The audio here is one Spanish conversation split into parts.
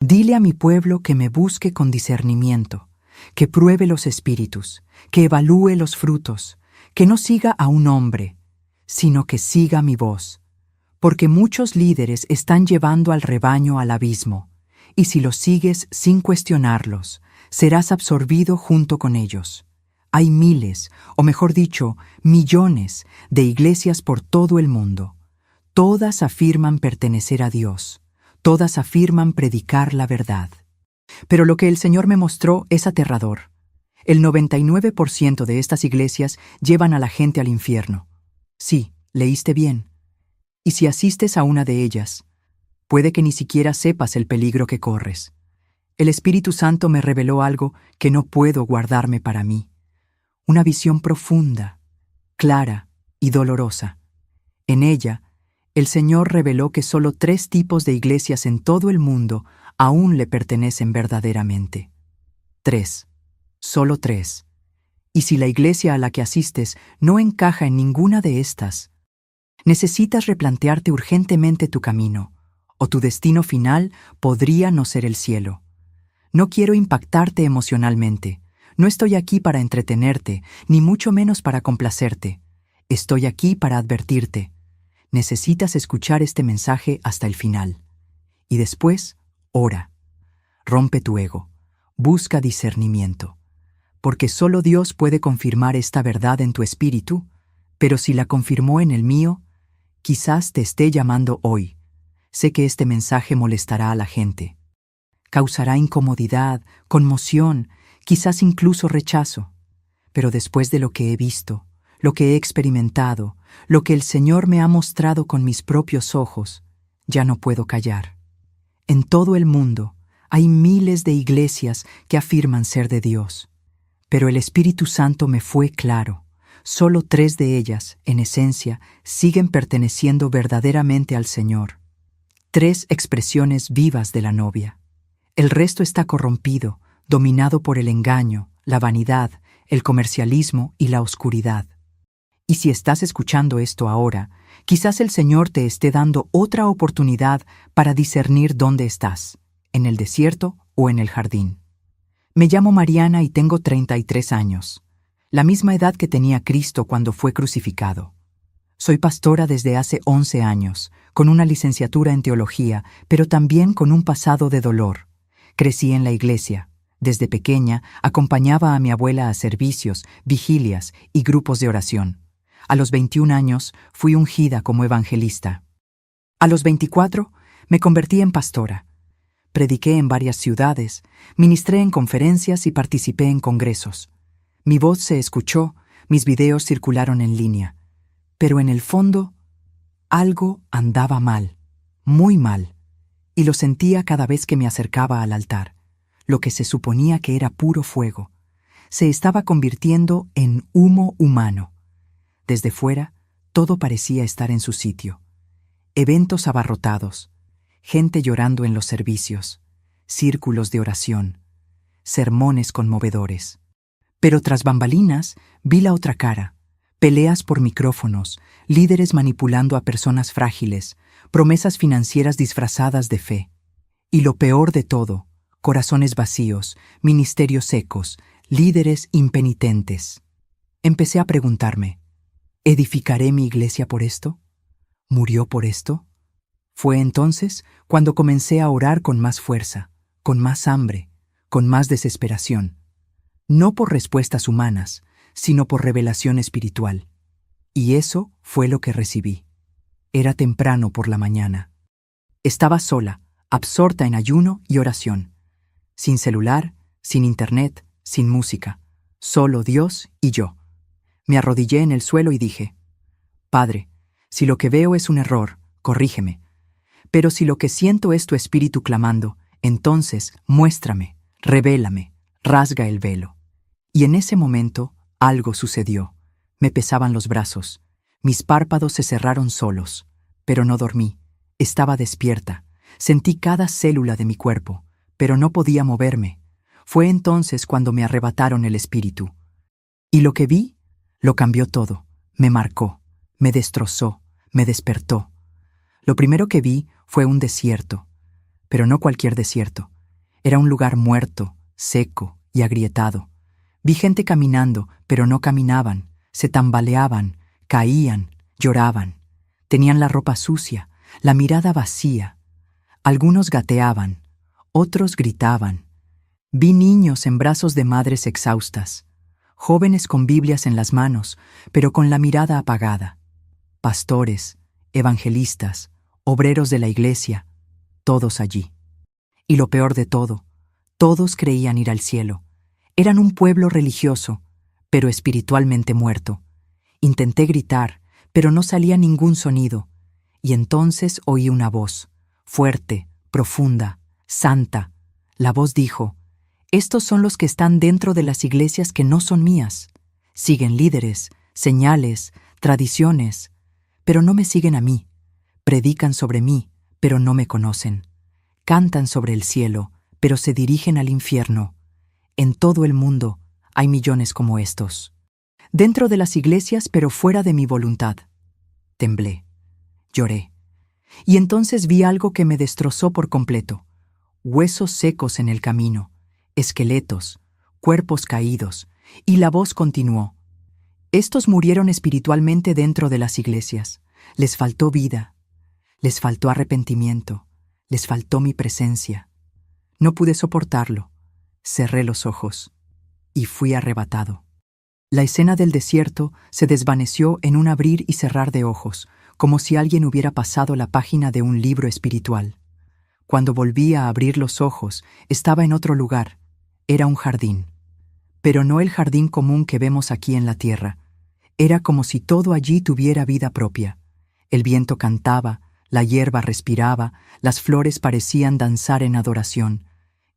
Dile a mi pueblo que me busque con discernimiento, que pruebe los espíritus, que evalúe los frutos, que no siga a un hombre, sino que siga mi voz. Porque muchos líderes están llevando al rebaño al abismo, y si los sigues sin cuestionarlos, serás absorbido junto con ellos. Hay miles, o mejor dicho, millones de iglesias por todo el mundo. Todas afirman pertenecer a Dios. Todas afirman predicar la verdad. Pero lo que el Señor me mostró es aterrador. El 99% de estas iglesias llevan a la gente al infierno. Sí, leíste bien. Y si asistes a una de ellas, puede que ni siquiera sepas el peligro que corres. El Espíritu Santo me reveló algo que no puedo guardarme para mí. Una visión profunda, clara y dolorosa. En ella, el Señor reveló que solo 3 tipos de iglesias en todo el mundo aún le pertenecen verdaderamente. 3. Solo 3. Y si la iglesia a la que asistes no encaja en ninguna de estas, necesitas replantearte urgentemente tu camino, o tu destino final podría no ser el cielo. No quiero impactarte emocionalmente. No estoy aquí para entretenerte, ni mucho menos para complacerte. Estoy aquí para advertirte. Necesitas escuchar este mensaje hasta el final. Y después, ora. Rompe tu ego. Busca discernimiento. Porque solo Dios puede confirmar esta verdad en tu espíritu, pero si la confirmó en el mío, quizás te esté llamando hoy. Sé que este mensaje molestará a la gente. Causará incomodidad, conmoción, quizás incluso rechazo. Pero después de lo que he visto, lo que he experimentado, lo que el Señor me ha mostrado con mis propios ojos, ya no puedo callar. En todo el mundo hay miles de iglesias que afirman ser de Dios. Pero el Espíritu Santo me fue claro. Solo 3 de ellas, en esencia, siguen perteneciendo verdaderamente al Señor. 3 expresiones vivas de la novia. El resto está corrompido, dominado por el engaño, la vanidad, el comercialismo y la oscuridad. Y si estás escuchando esto ahora, quizás el Señor te esté dando otra oportunidad para discernir dónde estás, en el desierto o en el jardín. Me llamo Mariana y tengo 33 años, la misma edad que tenía Cristo cuando fue crucificado. Soy pastora desde hace 11 años, con una licenciatura en teología, pero también con un pasado de dolor. Crecí en la iglesia. Desde pequeña acompañaba a mi abuela a servicios, vigilias y grupos de oración. A los 21 años fui ungida como evangelista. A los 24 me convertí en pastora. Prediqué en varias ciudades, ministré en conferencias y participé en congresos. Mi voz se escuchó, mis videos circularon en línea. Pero en el fondo, algo andaba mal, muy mal, y lo sentía cada vez que me acercaba al altar. Lo que se suponía que era puro fuego, se estaba convirtiendo en humo humano. Desde fuera, todo parecía estar en su sitio. Eventos abarrotados, gente llorando en los servicios, círculos de oración, sermones conmovedores. Pero tras bambalinas vi la otra cara, peleas por micrófonos, líderes manipulando a personas frágiles, promesas financieras disfrazadas de fe. Y lo peor de todo, corazones vacíos, ministerios secos, líderes impenitentes. Empecé a preguntarme, ¿edificaré mi iglesia por esto? ¿Murió por esto? Fue entonces cuando comencé a orar con más fuerza, con más hambre, con más desesperación. No por respuestas humanas, sino por revelación espiritual. Y eso fue lo que recibí. Era temprano por la mañana. Estaba sola, absorta en ayuno y oración. Sin celular, sin internet, sin música. Solo Dios y yo. Me arrodillé en el suelo y dije, Padre, si lo que veo es un error, corrígeme. Pero si lo que siento es tu espíritu clamando, entonces muéstrame, revélame, rasga el velo. Y en ese momento algo sucedió. Me pesaban los brazos. Mis párpados se cerraron solos. Pero no dormí. Estaba despierta. Sentí cada célula de mi cuerpo, pero no podía moverme. Fue entonces cuando me arrebataron el espíritu. Y lo que vi, lo cambió todo. Me marcó, me destrozó, me despertó. Lo primero que vi fue un desierto. Pero no cualquier desierto. Era un lugar muerto, seco y agrietado. Vi gente caminando, pero no caminaban, se tambaleaban, caían, lloraban. Tenían la ropa sucia, la mirada vacía. Algunos gateaban, otros gritaban. Vi niños en brazos de madres exhaustas, jóvenes con Biblias en las manos, pero con la mirada apagada. Pastores, evangelistas, obreros de la iglesia, todos allí. Y lo peor de todo, todos creían ir al cielo. Eran un pueblo religioso, pero espiritualmente muerto. Intenté gritar, pero no salía ningún sonido. Y entonces oí una voz, fuerte, profunda, santa. La voz dijo: «Estos son los que están dentro de las iglesias que no son mías. Siguen líderes, señales, tradiciones, pero no me siguen a mí. Predican sobre mí, pero no me conocen. Cantan sobre el cielo, pero se dirigen al infierno. En todo el mundo hay millones como estos. Dentro de las iglesias, pero fuera de mi voluntad». Temblé, lloré. Y entonces vi algo que me destrozó por completo. Huesos secos en el camino, esqueletos, cuerpos caídos, y la voz continuó: «Estos murieron espiritualmente dentro de las iglesias. Les faltó vida, les faltó arrepentimiento, les faltó mi presencia. No pude soportarlo. Cerré los ojos y fui arrebatado». La escena del desierto se desvaneció en un abrir y cerrar de ojos, como si alguien hubiera pasado la página de un libro espiritual. Cuando volví a abrir los ojos, estaba en otro lugar. Era un jardín. Pero no el jardín común que vemos aquí en la tierra. Era como si todo allí tuviera vida propia. El viento cantaba, la hierba respiraba, las flores parecían danzar en adoración.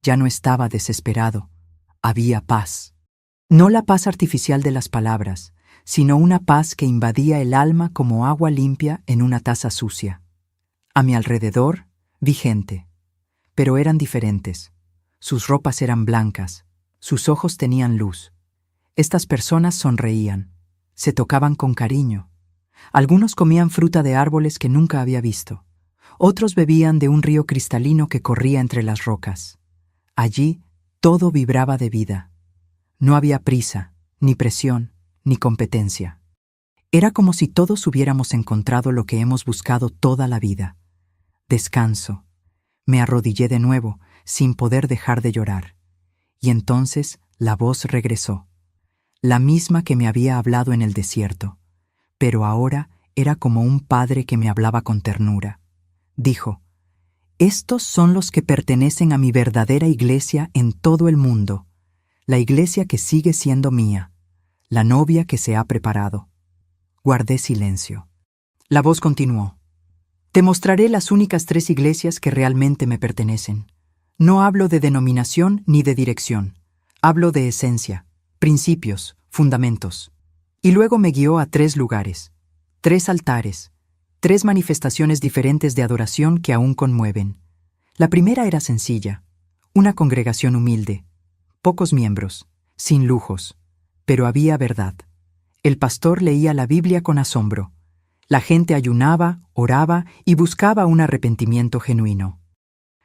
Ya no estaba desesperado. Había paz. No la paz artificial de las palabras, sino una paz que invadía el alma como agua limpia en una taza sucia. A mi alrededor vi gente, pero eran diferentes. Sus ropas eran blancas, sus ojos tenían luz. Estas personas sonreían, se tocaban con cariño. Algunos comían fruta de árboles que nunca había visto. Otros bebían de un río cristalino que corría entre las rocas. Allí todo vibraba de vida. No había prisa, ni presión, ni competencia. Era como si todos hubiéramos encontrado lo que hemos buscado toda la vida: descanso. Me arrodillé de nuevo, sin poder dejar de llorar. Y entonces la voz regresó, la misma que me había hablado en el desierto, pero ahora era como un padre que me hablaba con ternura. Dijo: «Estos son los que pertenecen a mi verdadera iglesia en todo el mundo, la iglesia que sigue siendo mía, la novia que se ha preparado». Guardé silencio. La voz continuó: «Te mostraré las únicas 3 iglesias que realmente me pertenecen. No hablo de denominación ni de dirección. Hablo de esencia, principios, fundamentos». Y luego me guió a 3 lugares, 3 altares, 3 manifestaciones diferentes de adoración que aún conmueven. La primera era sencilla, una congregación humilde, pocos miembros, sin lujos, pero había verdad. El pastor leía la Biblia con asombro. La gente ayunaba, oraba y buscaba un arrepentimiento genuino.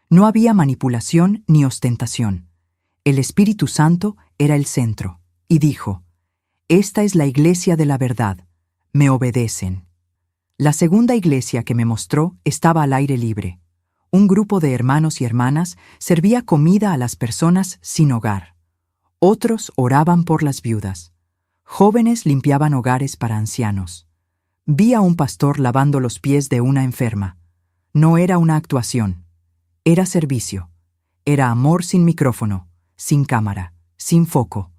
No había manipulación ni ostentación. El Espíritu Santo era el centro, y dijo: «Esta es la iglesia de la verdad. Me obedecen». La segunda iglesia que me mostró estaba al aire libre. Un grupo de hermanos y hermanas servía comida a las personas sin hogar. Otros oraban por las viudas. Jóvenes limpiaban hogares para ancianos. Vi a un pastor lavando los pies de una enferma. No era una actuación. Era servicio. Era amor sin micrófono, sin cámara, sin foco.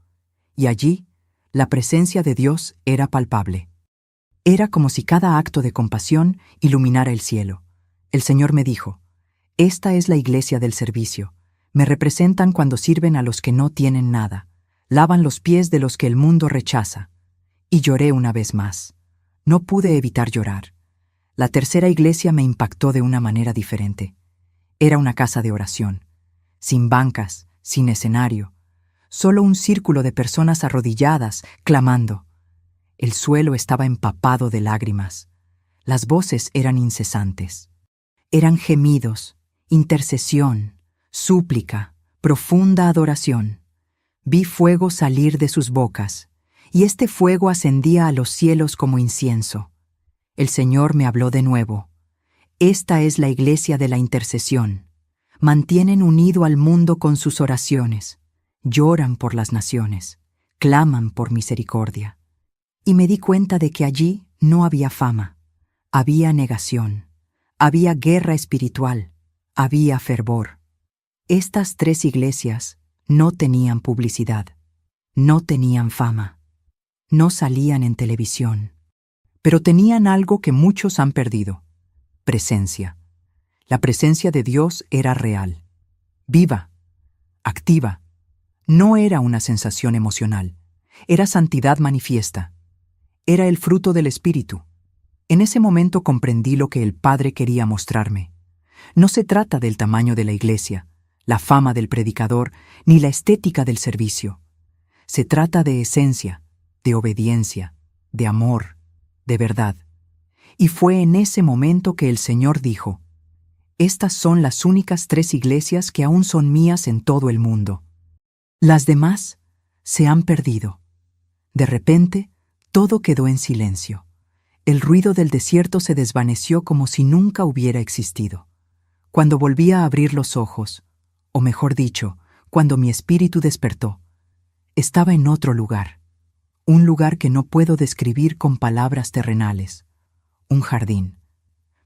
Y allí, la presencia de Dios era palpable. Era como si cada acto de compasión iluminara el cielo. El Señor me dijo: «Esta es la iglesia del servicio. Me representan cuando sirven a los que no tienen nada. Lavan los pies de los que el mundo rechaza». Y lloré una vez más. No pude evitar llorar. La tercera iglesia me impactó de una manera diferente. Era una casa de oración, sin bancas, sin escenario, solo un círculo de personas arrodilladas, clamando. El suelo estaba empapado de lágrimas. Las voces eran incesantes. Eran gemidos, intercesión, súplica, Profunda adoración. Vi fuego salir de sus bocas, y este fuego ascendía a los cielos como incienso. El Señor me habló de nuevo. Esta es la iglesia de la intercesión. Mantienen unido al mundo con sus oraciones. Lloran por las naciones. Claman por misericordia. Y me di cuenta de que allí no había fama. Había negación. Había guerra espiritual. Había fervor. Estas 3 iglesias no tenían publicidad. No tenían fama. No salían en televisión. Pero tenían algo que muchos han perdido. Presencia. La presencia de Dios era real. Viva. Activa. No era una sensación emocional. Era santidad manifiesta. Era el fruto del Espíritu. En ese momento comprendí lo que el Padre quería mostrarme. No se trata del tamaño de la iglesia, la fama del predicador, ni la estética del servicio. Se trata de esencia, de obediencia, de amor, de verdad. Y fue en ese momento que el Señor dijo: estas son las únicas 3 iglesias que aún son mías en todo el mundo. Las demás se han perdido. De repente, todo quedó en silencio. El ruido del desierto se desvaneció como si nunca hubiera existido. Cuando volví a abrir los ojos, o mejor dicho, cuando mi espíritu despertó, estaba en otro lugar. Un lugar que no puedo describir con palabras terrenales. Un jardín.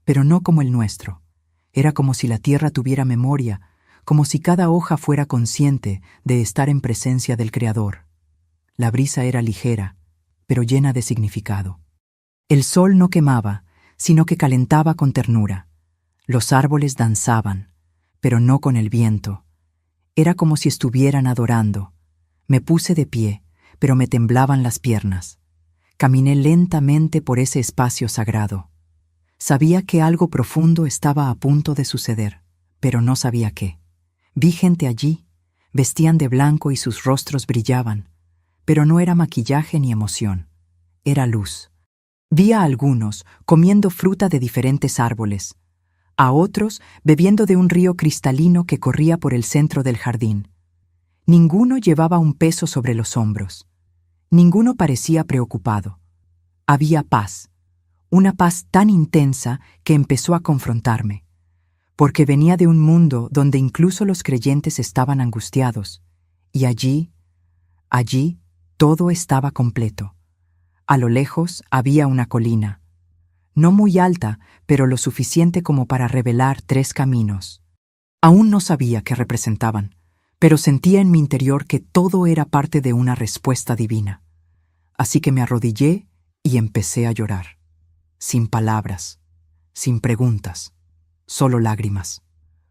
Pero no como el nuestro. Era como si la tierra tuviera memoria, como si cada hoja fuera consciente de estar en presencia del Creador. La brisa era ligera, pero llena de significado. El sol no quemaba, sino que calentaba con ternura. Los árboles danzaban, pero no con el viento. Era como si estuvieran adorando. Me puse de pie, pero me temblaban las piernas. Caminé lentamente por ese espacio sagrado. Sabía que algo profundo estaba a punto de suceder, pero no sabía qué. Vi gente allí, vestían de blanco y sus rostros brillaban, pero no era maquillaje ni emoción, era luz. Vi a algunos comiendo fruta de diferentes árboles, a otros bebiendo de un río cristalino que corría por el centro del jardín. Ninguno llevaba un peso sobre los hombros. Ninguno parecía preocupado. Había paz, una paz tan intensa que empezó a confrontarme, porque venía de un mundo donde incluso los creyentes estaban angustiados, y allí, todo estaba completo. A lo lejos había una colina, no muy alta, pero lo suficiente como para revelar 3 caminos. Aún no sabía qué representaban, pero sentía en mi interior que todo era parte de una respuesta divina. Así que me arrodillé y empecé a llorar. Sin palabras, sin preguntas, solo lágrimas.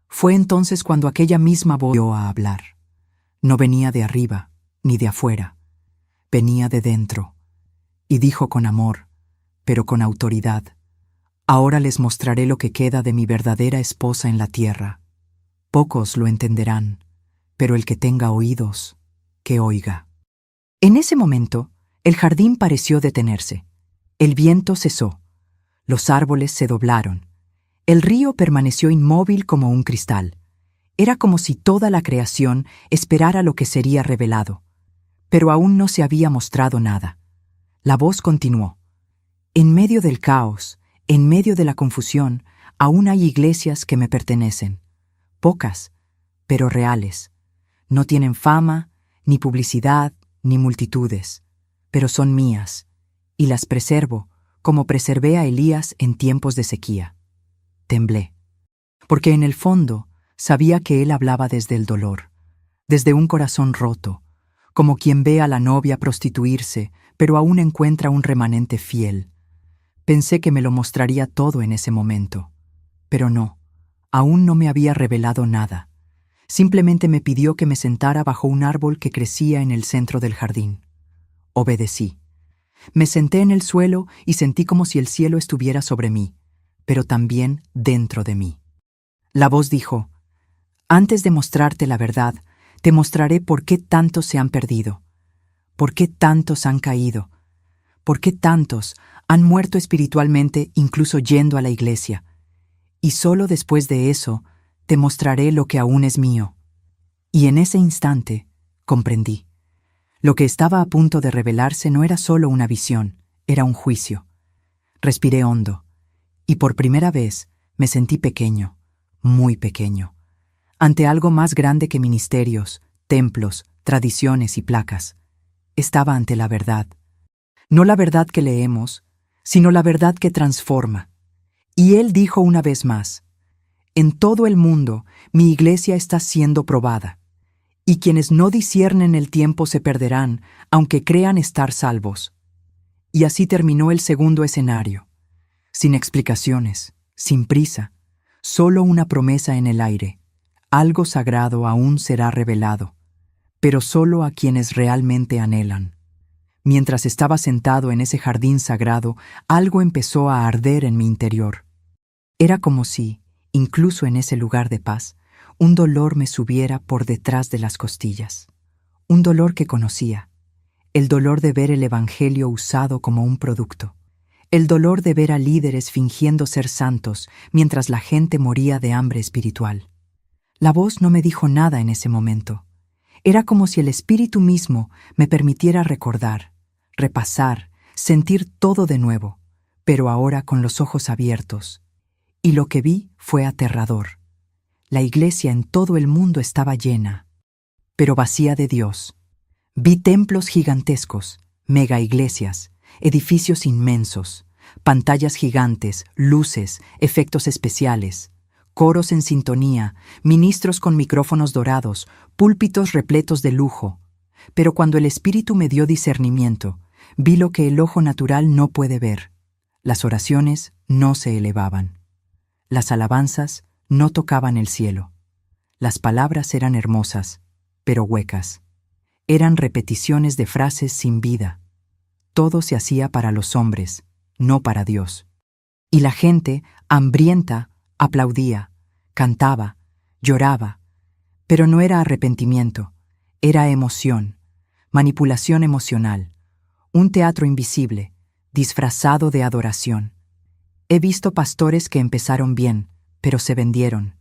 Fue entonces cuando aquella misma voz volvió a hablar. No venía de arriba ni de afuera, venía de dentro, y dijo con amor, pero con autoridad: ahora les mostraré lo que queda de mi verdadera esposa en la tierra. Pocos lo entenderán, pero el que tenga oídos, que oiga. En ese momento, el jardín pareció detenerse. El viento cesó. Los árboles se doblaron. El río permaneció inmóvil como un cristal. Era como si toda la creación esperara lo que sería revelado. Pero aún no se había mostrado nada. La voz continuó. En medio del caos, en medio de la confusión, aún hay iglesias que me pertenecen. Pocas, pero reales. No tienen fama, ni publicidad, ni multitudes, pero son mías, y las preservo, como preservé a Elías en tiempos de sequía. Temblé, porque en el fondo sabía que él hablaba desde el dolor, desde un corazón roto, como quien ve a la novia prostituirse, pero aún encuentra un remanente fiel. Pensé que me lo mostraría todo en ese momento, pero no, aún no me había revelado nada. Simplemente me pidió que me sentara bajo un árbol que crecía en el centro del jardín. Obedecí. Me senté en el suelo y sentí como si el cielo estuviera sobre mí, pero también dentro de mí. La voz dijo: antes de mostrarte la verdad, te mostraré por qué tantos se han perdido, por qué tantos han caído, por qué tantos han muerto espiritualmente incluso yendo a la iglesia. Y solo después de eso te mostraré lo que aún es mío. Y en ese instante comprendí. Lo que estaba a punto de revelarse no era solo una visión, era un juicio. Respiré hondo, y por primera vez me sentí pequeño, muy pequeño, ante algo más grande que ministerios, templos, tradiciones y placas. Estaba ante la verdad. No la verdad que leemos, sino la verdad que transforma. Y él dijo una vez más: en todo el mundo mi iglesia está siendo probada, y quienes no disciernen el tiempo se perderán, aunque crean estar salvos. Y así terminó el segundo escenario, sin explicaciones, sin prisa, solo una promesa en el aire: algo sagrado aún será revelado, pero solo a quienes realmente anhelan. Mientras estaba sentado en ese jardín sagrado, algo empezó a arder en mi interior. Era como si, incluso en ese lugar de paz, un dolor me subiera por detrás de las costillas. Un dolor que conocía. El dolor de ver el Evangelio usado como un producto. El dolor de ver a líderes fingiendo ser santos mientras la gente moría de hambre espiritual. La voz no me dijo nada en ese momento. Era como si el Espíritu mismo me permitiera recordar, repasar, sentir todo de nuevo, pero ahora con los ojos abiertos. Y lo que vi fue aterrador. La iglesia en todo el mundo estaba llena, pero vacía de Dios. Vi templos gigantescos, mega iglesias, edificios inmensos, pantallas gigantes, luces, efectos especiales, coros en sintonía, ministros con micrófonos dorados, púlpitos repletos de lujo. Pero cuando el Espíritu me dio discernimiento, vi lo que el ojo natural no puede ver. Las oraciones no se elevaban. Las alabanzas no tocaban el cielo. Las palabras eran hermosas, pero huecas. Eran repeticiones de frases sin vida. Todo se hacía para los hombres, no para Dios. Y la gente, hambrienta, aplaudía, cantaba, lloraba. Pero no era arrepentimiento, era emoción, manipulación emocional, un teatro invisible, disfrazado de adoración. He visto pastores que empezaron bien, pero se vendieron.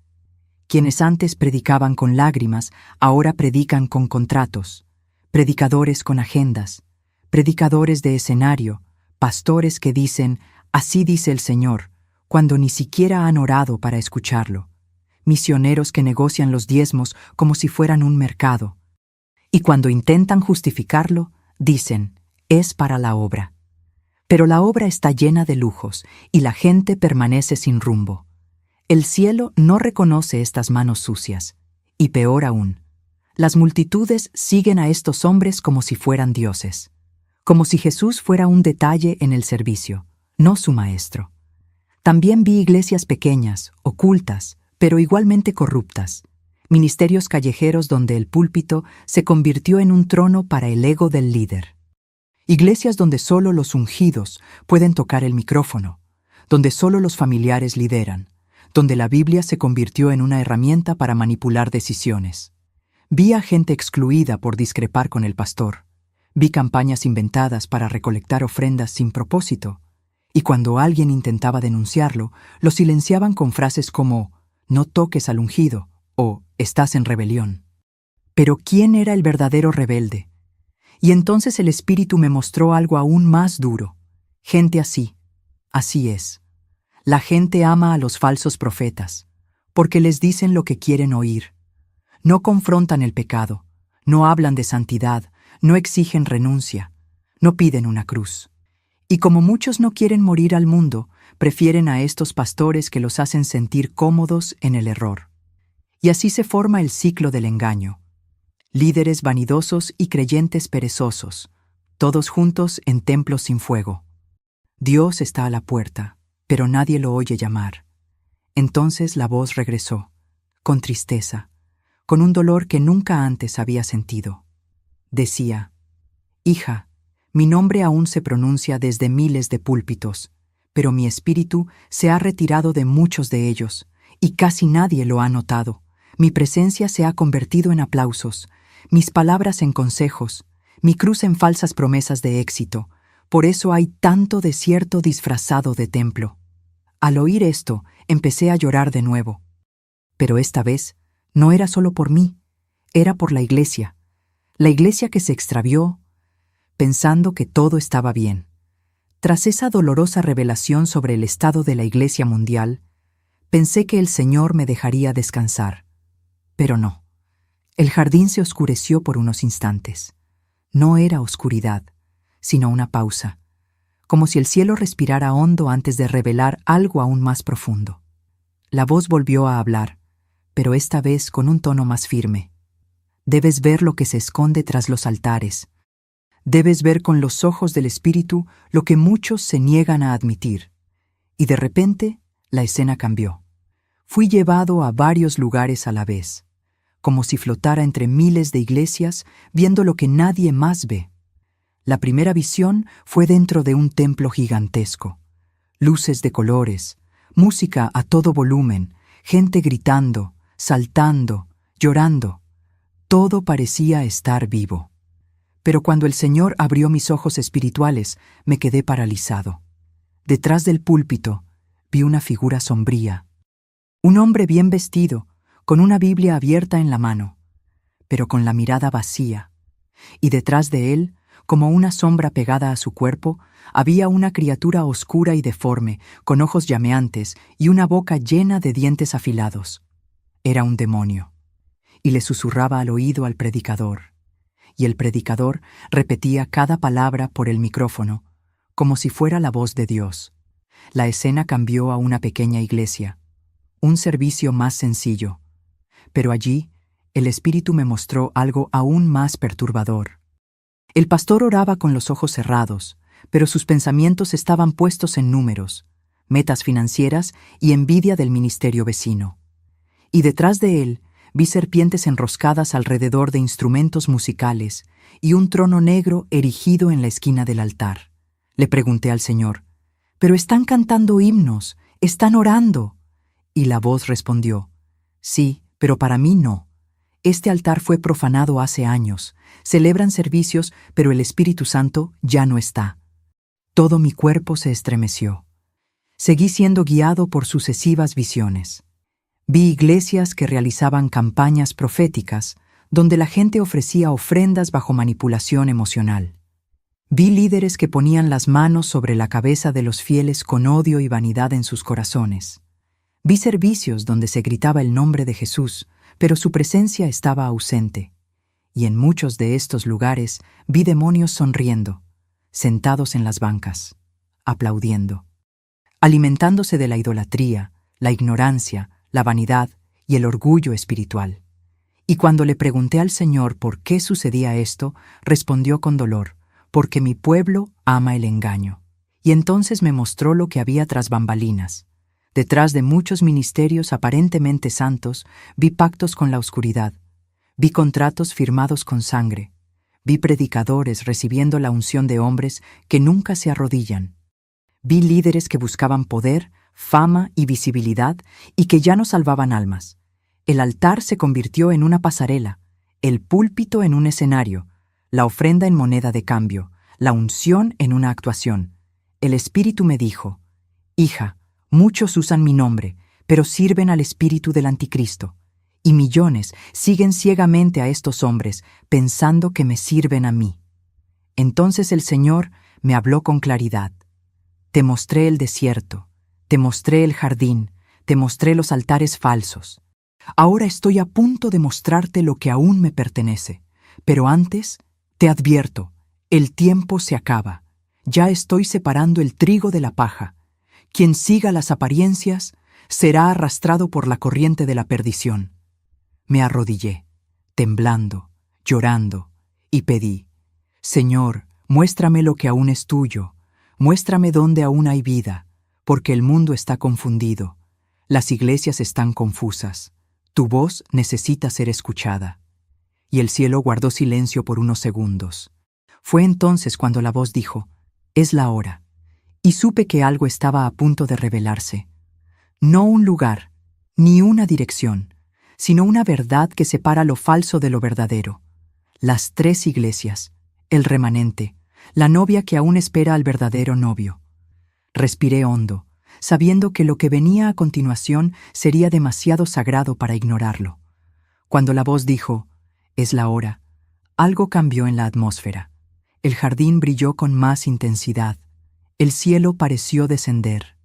Quienes antes predicaban con lágrimas, ahora predican con contratos. Predicadores con agendas, predicadores de escenario, pastores que dicen: así dice el Señor, cuando ni siquiera han orado para escucharlo. Misioneros que negocian los diezmos como si fueran un mercado. Y cuando intentan justificarlo, dicen: es para la obra. Pero la obra está llena de lujos y la gente permanece sin rumbo. El cielo no reconoce estas manos sucias. Y peor aún, las multitudes siguen a estos hombres como si fueran dioses. Como si Jesús fuera un detalle en el servicio, no su maestro. También vi iglesias pequeñas, ocultas, pero igualmente corruptas. Ministerios callejeros donde el púlpito se convirtió en un trono para el ego del líder. Iglesias donde solo los ungidos pueden tocar el micrófono, donde solo los familiares lideran, donde la Biblia se convirtió en una herramienta para manipular decisiones. Vi a gente excluida por discrepar con el pastor. Vi campañas inventadas para recolectar ofrendas sin propósito. Y cuando alguien intentaba denunciarlo, lo silenciaban con frases como: no toques al ungido o estás en rebelión. Pero ¿quién era el verdadero rebelde? Y entonces el Espíritu me mostró algo aún más duro. Gente así. Así es. La gente ama a los falsos profetas, porque les dicen lo que quieren oír. No confrontan el pecado, no hablan de santidad, no exigen renuncia, no piden una cruz. Y como muchos no quieren morir al mundo, prefieren a estos pastores que los hacen sentir cómodos en el error. Y así se forma el ciclo del engaño. Líderes vanidosos y creyentes perezosos, todos juntos en templos sin fuego. Dios está a la puerta, pero nadie lo oye llamar. Entonces la voz regresó, con tristeza, con un dolor que nunca antes había sentido. Decía: hija, mi nombre aún se pronuncia desde miles de púlpitos, pero mi espíritu se ha retirado de muchos de ellos, y casi nadie lo ha notado. Mi presencia se ha convertido en aplausos, mis palabras en consejos, mi cruz en falsas promesas de éxito. Por eso hay tanto desierto disfrazado de templo. Al oír esto, empecé a llorar de nuevo. Pero esta vez no era solo por mí, Era por la iglesia que se extravió, pensando que todo estaba bien. Tras esa dolorosa revelación sobre el estado de la Iglesia mundial, pensé que el Señor me dejaría descansar. Pero no. El jardín se oscureció por unos instantes. No era oscuridad, sino una pausa, como si el cielo respirara hondo antes de revelar algo aún más profundo. La voz volvió a hablar, pero esta vez con un tono más firme. Debes ver lo que se esconde tras los altares. Debes ver con los ojos del Espíritu lo que muchos se niegan a admitir. Y de repente, la escena cambió. Fui llevado a varios lugares a la vez, como si flotara entre miles de iglesias viendo lo que nadie más ve. La primera visión fue dentro de un templo gigantesco. Luces de colores, música a todo volumen, gente gritando, saltando, llorando. Todo parecía estar vivo. Pero cuando el Señor abrió mis ojos espirituales, me quedé paralizado. Detrás del púlpito vi una figura sombría. Un hombre bien vestido, con una Biblia abierta en la mano, pero con la mirada vacía. Y detrás de él, como una sombra pegada a su cuerpo, había una criatura oscura y deforme, con ojos llameantes y una boca llena de dientes afilados. Era un demonio. Y le susurraba al oído al predicador. Y el predicador repetía cada palabra por el micrófono, como si fuera la voz de Dios. La escena cambió a una pequeña iglesia, un servicio más sencillo. Pero allí, el Espíritu me mostró algo aún más perturbador. El pastor oraba con los ojos cerrados, pero sus pensamientos estaban puestos en números, metas financieras y envidia del ministerio vecino. Y detrás de él, vi serpientes enroscadas alrededor de instrumentos musicales y un trono negro erigido en la esquina del altar. Le pregunté al Señor, «Pero están cantando himnos, están orando». Y la voz respondió, «Sí, pero para mí no. Este altar fue profanado hace años. Celebran servicios, pero el Espíritu Santo ya no está». Todo mi cuerpo se estremeció. Seguí siendo guiado por sucesivas visiones. Vi iglesias que realizaban campañas proféticas, donde la gente ofrecía ofrendas bajo manipulación emocional. Vi líderes que ponían las manos sobre la cabeza de los fieles con odio y vanidad en sus corazones. Vi servicios donde se gritaba el nombre de Jesús, pero su presencia estaba ausente. Y en muchos de estos lugares vi demonios sonriendo, sentados en las bancas, aplaudiendo, alimentándose de la idolatría, la ignorancia, la vanidad y el orgullo espiritual. Y cuando le pregunté al Señor por qué sucedía esto, respondió con dolor, «Porque mi pueblo ama el engaño». Y entonces me mostró lo que había tras bambalinas. Detrás de muchos ministerios aparentemente santos, vi pactos con la oscuridad, vi contratos firmados con sangre, vi predicadores recibiendo la unción de hombres que nunca se arrodillan, vi líderes que buscaban poder, fama y visibilidad y que ya no salvaban almas. El altar se convirtió en una pasarela, el púlpito en un escenario, la ofrenda en moneda de cambio, la unción en una actuación. El Espíritu me dijo, «Hija, muchos usan mi nombre, pero sirven al espíritu del anticristo, y millones siguen ciegamente a estos hombres, pensando que me sirven a mí». Entonces el Señor me habló con claridad. «Te mostré el desierto, te mostré el jardín, te mostré los altares falsos. Ahora estoy a punto de mostrarte lo que aún me pertenece. Pero antes, te advierto, el tiempo se acaba. Ya estoy separando el trigo de la paja. Quien siga las apariencias será arrastrado por la corriente de la perdición». Me arrodillé, temblando, llorando, y pedí, «Señor, muéstrame lo que aún es tuyo. Muéstrame dónde aún hay vida. Porque el mundo está confundido, las iglesias están confusas, tu voz necesita ser escuchada». Y el cielo guardó silencio por unos segundos. Fue entonces cuando la voz dijo, «Es la hora». Y supe que algo estaba a punto de revelarse. No un lugar, ni una dirección, sino una verdad que separa lo falso de lo verdadero. Las 3 iglesias, el remanente, la novia que aún espera al verdadero novio. Respiré hondo, sabiendo que lo que venía a continuación sería demasiado sagrado para ignorarlo. Cuando la voz dijo, Es la hora. Algo cambió en la atmósfera. El jardín brilló con más intensidad. El cielo pareció descender.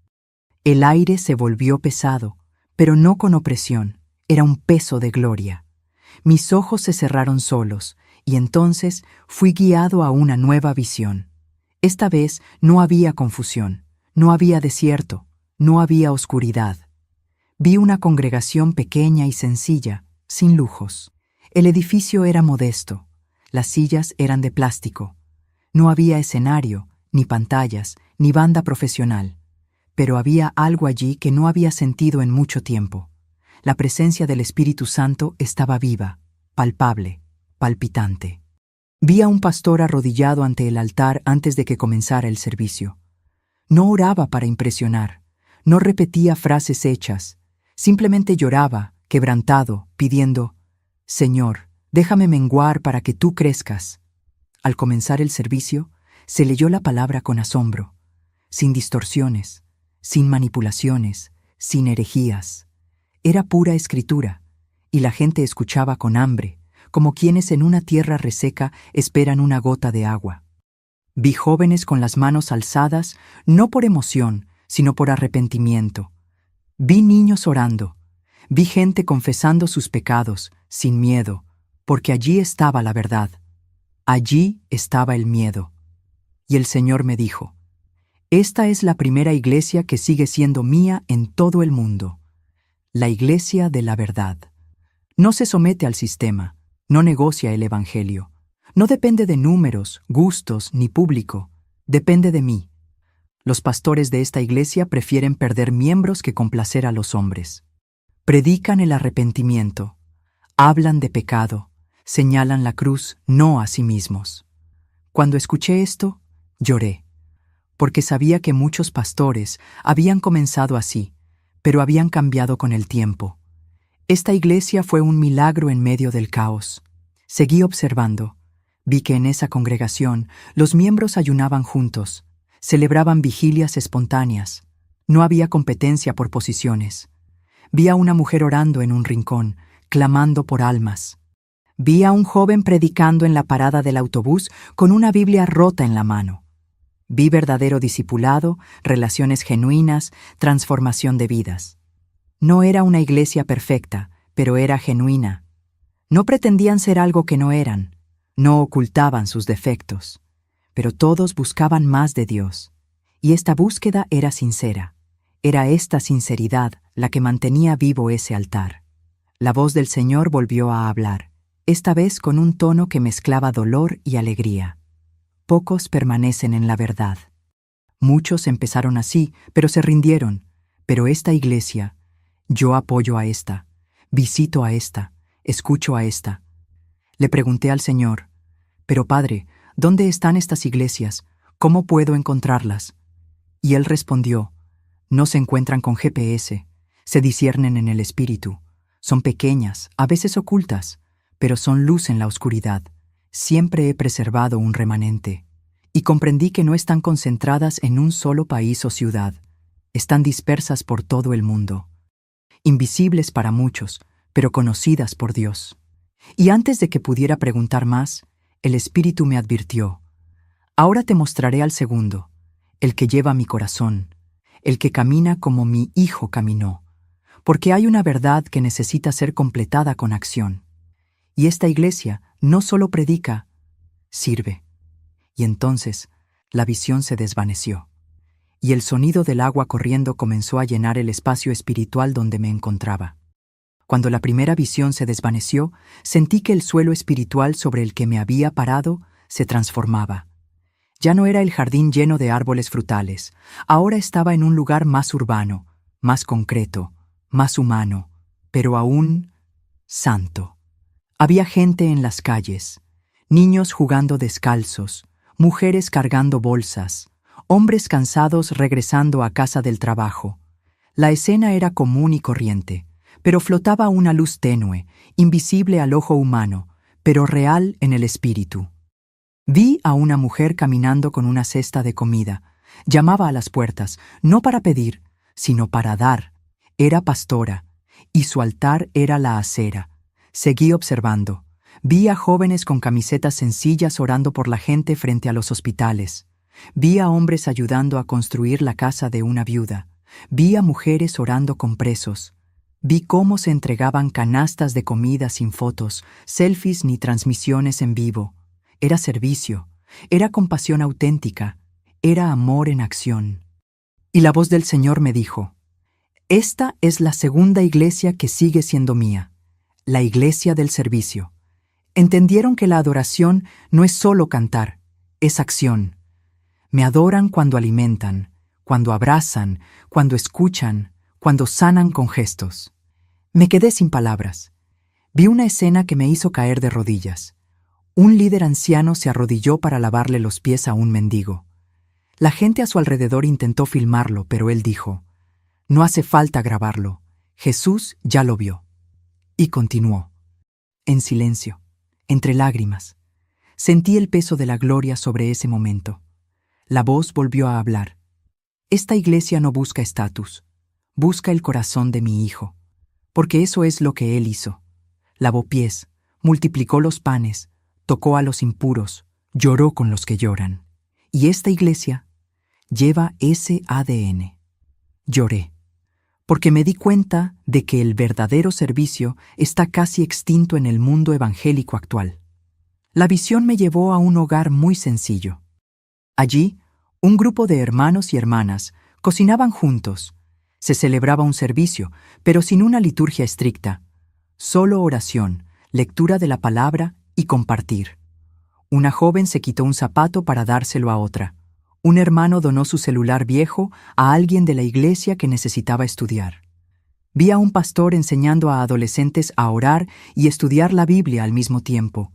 El aire se volvió pesado, pero no con opresión. Era un peso de gloria. Mis ojos se cerraron solos, y entonces fui guiado a una nueva visión. Esta vez no había confusión, no había desierto, no había oscuridad. Vi una congregación pequeña y sencilla, sin lujos. El edificio era modesto. Las sillas eran de plástico. No había escenario, ni pantallas, ni banda profesional. Pero había algo allí que no había sentido en mucho tiempo. La presencia del Espíritu Santo estaba viva, palpable, palpitante. Vi a un pastor arrodillado ante el altar antes de que comenzara el servicio. No oraba para impresionar, no repetía frases hechas, simplemente lloraba, quebrantado, pidiendo: «Señor, déjame menguar para que tú crezcas». Al comenzar el servicio, se leyó la palabra con asombro, sin distorsiones, sin manipulaciones, sin herejías. Era pura escritura, y la gente escuchaba con hambre, como quienes en una tierra reseca esperan una gota de agua. Vi jóvenes con las manos alzadas, no por emoción, sino por arrepentimiento. Vi niños orando. Vi gente confesando sus pecados, sin miedo, porque allí estaba la verdad. Allí estaba el miedo. Y el Señor me dijo: «Esta es la primera iglesia que sigue siendo mía en todo el mundo. La iglesia de la verdad. No se somete al sistema, no negocia el evangelio. No depende de números, gustos ni público. Depende de mí». Los pastores de esta iglesia prefieren perder miembros que complacer a los hombres. Predican el arrepentimiento, hablan de pecado, señalan la cruz, no a sí mismos. Cuando escuché esto, lloré, porque sabía que muchos pastores habían comenzado así, pero habían cambiado con el tiempo. Esta iglesia fue un milagro en medio del caos. Seguí observando. Vi que en esa congregación los miembros ayunaban juntos, celebraban vigilias espontáneas. No había competencia por posiciones. Vi a una mujer orando en un rincón, clamando por almas. Vi a un joven predicando en la parada del autobús con una Biblia rota en la mano. Vi verdadero discipulado, relaciones genuinas, transformación de vidas. No era una iglesia perfecta, pero era genuina. No pretendían ser algo que no eran, no ocultaban sus defectos, pero todos buscaban más de Dios. Y esta búsqueda era sincera. Era esta sinceridad la que mantenía vivo ese altar. La voz del Señor volvió a hablar, esta vez con un tono que mezclaba dolor y alegría. Pocos permanecen en la verdad. Muchos empezaron así, pero se rindieron. Pero esta iglesia, yo apoyo a esta, visito a esta, escucho a esta. Le pregunté al Señor: «Pero Padre, ¿dónde están estas iglesias? ¿Cómo puedo encontrarlas?» Y Él respondió: «No se encuentran con GPS, se disciernen en el Espíritu. Son pequeñas, a veces ocultas, pero son luz en la oscuridad. Siempre he preservado un remanente». Y comprendí que no están concentradas en un solo país o ciudad. Están dispersas por todo el mundo. Invisibles para muchos, pero conocidas por Dios. Y antes de que pudiera preguntar más, el Espíritu me advirtió: «Ahora te mostraré al segundo, el que lleva mi corazón, el que camina como mi Hijo caminó, porque hay una verdad que necesita ser completada con acción. Y esta iglesia no solo predica, sirve». Y entonces la visión se desvaneció, y el sonido del agua corriendo comenzó a llenar el espacio espiritual donde me encontraba. Cuando la primera visión se desvaneció, sentí que el suelo espiritual sobre el que me había parado se transformaba. Ya no era el jardín lleno de árboles frutales, ahora estaba en un lugar más urbano, más concreto, más humano, pero aún santo. Había gente en las calles, niños jugando descalzos, mujeres cargando bolsas, hombres cansados regresando a casa del trabajo. La escena era común y corriente, pero flotaba una luz tenue, invisible al ojo humano, pero real en el espíritu. Vi a una mujer caminando con una cesta de comida. Llamaba a las puertas, no para pedir, sino para dar. Era pastora, y su altar era la acera. Seguí observando. Vi a jóvenes con camisetas sencillas orando por la gente frente a los hospitales. Vi a hombres ayudando a construir la casa de una viuda. Vi a mujeres orando con presos. Vi cómo se entregaban canastas de comida sin fotos, selfies ni transmisiones en vivo. Era servicio, era compasión auténtica, era amor en acción. Y la voz del Señor me dijo: esta es la segunda iglesia que sigue siendo mía, la iglesia del servicio. Entendieron que la adoración no es solo cantar, es acción. Me adoran cuando alimentan, cuando abrazan, cuando escuchan, cuando sanan con gestos. Me quedé sin palabras. Vi una escena que me hizo caer de rodillas. Un líder anciano se arrodilló para lavarle los pies a un mendigo. La gente a su alrededor intentó filmarlo, pero él dijo: no hace falta grabarlo, Jesús ya lo vio. Y continuó. En silencio, entre lágrimas, sentí el peso de la gloria sobre ese momento. La voz volvió a hablar. Esta iglesia no busca estatus, busca el corazón de mi hijo, porque eso es lo que él hizo. Lavó pies, multiplicó los panes, tocó a los impuros, lloró con los que lloran. Y esta iglesia lleva ese ADN. Lloré, porque me di cuenta de que el verdadero servicio está casi extinto en el mundo evangélico actual. La visión me llevó a un hogar muy sencillo. Allí, un grupo de hermanos y hermanas cocinaban juntos. Se celebraba un servicio, pero sin una liturgia estricta. Solo oración, lectura de la palabra y compartir. Una joven se quitó un zapato para dárselo a otra. Un hermano donó su celular viejo a alguien de la iglesia que necesitaba estudiar. Vi a un pastor enseñando a adolescentes a orar y estudiar la Biblia al mismo tiempo.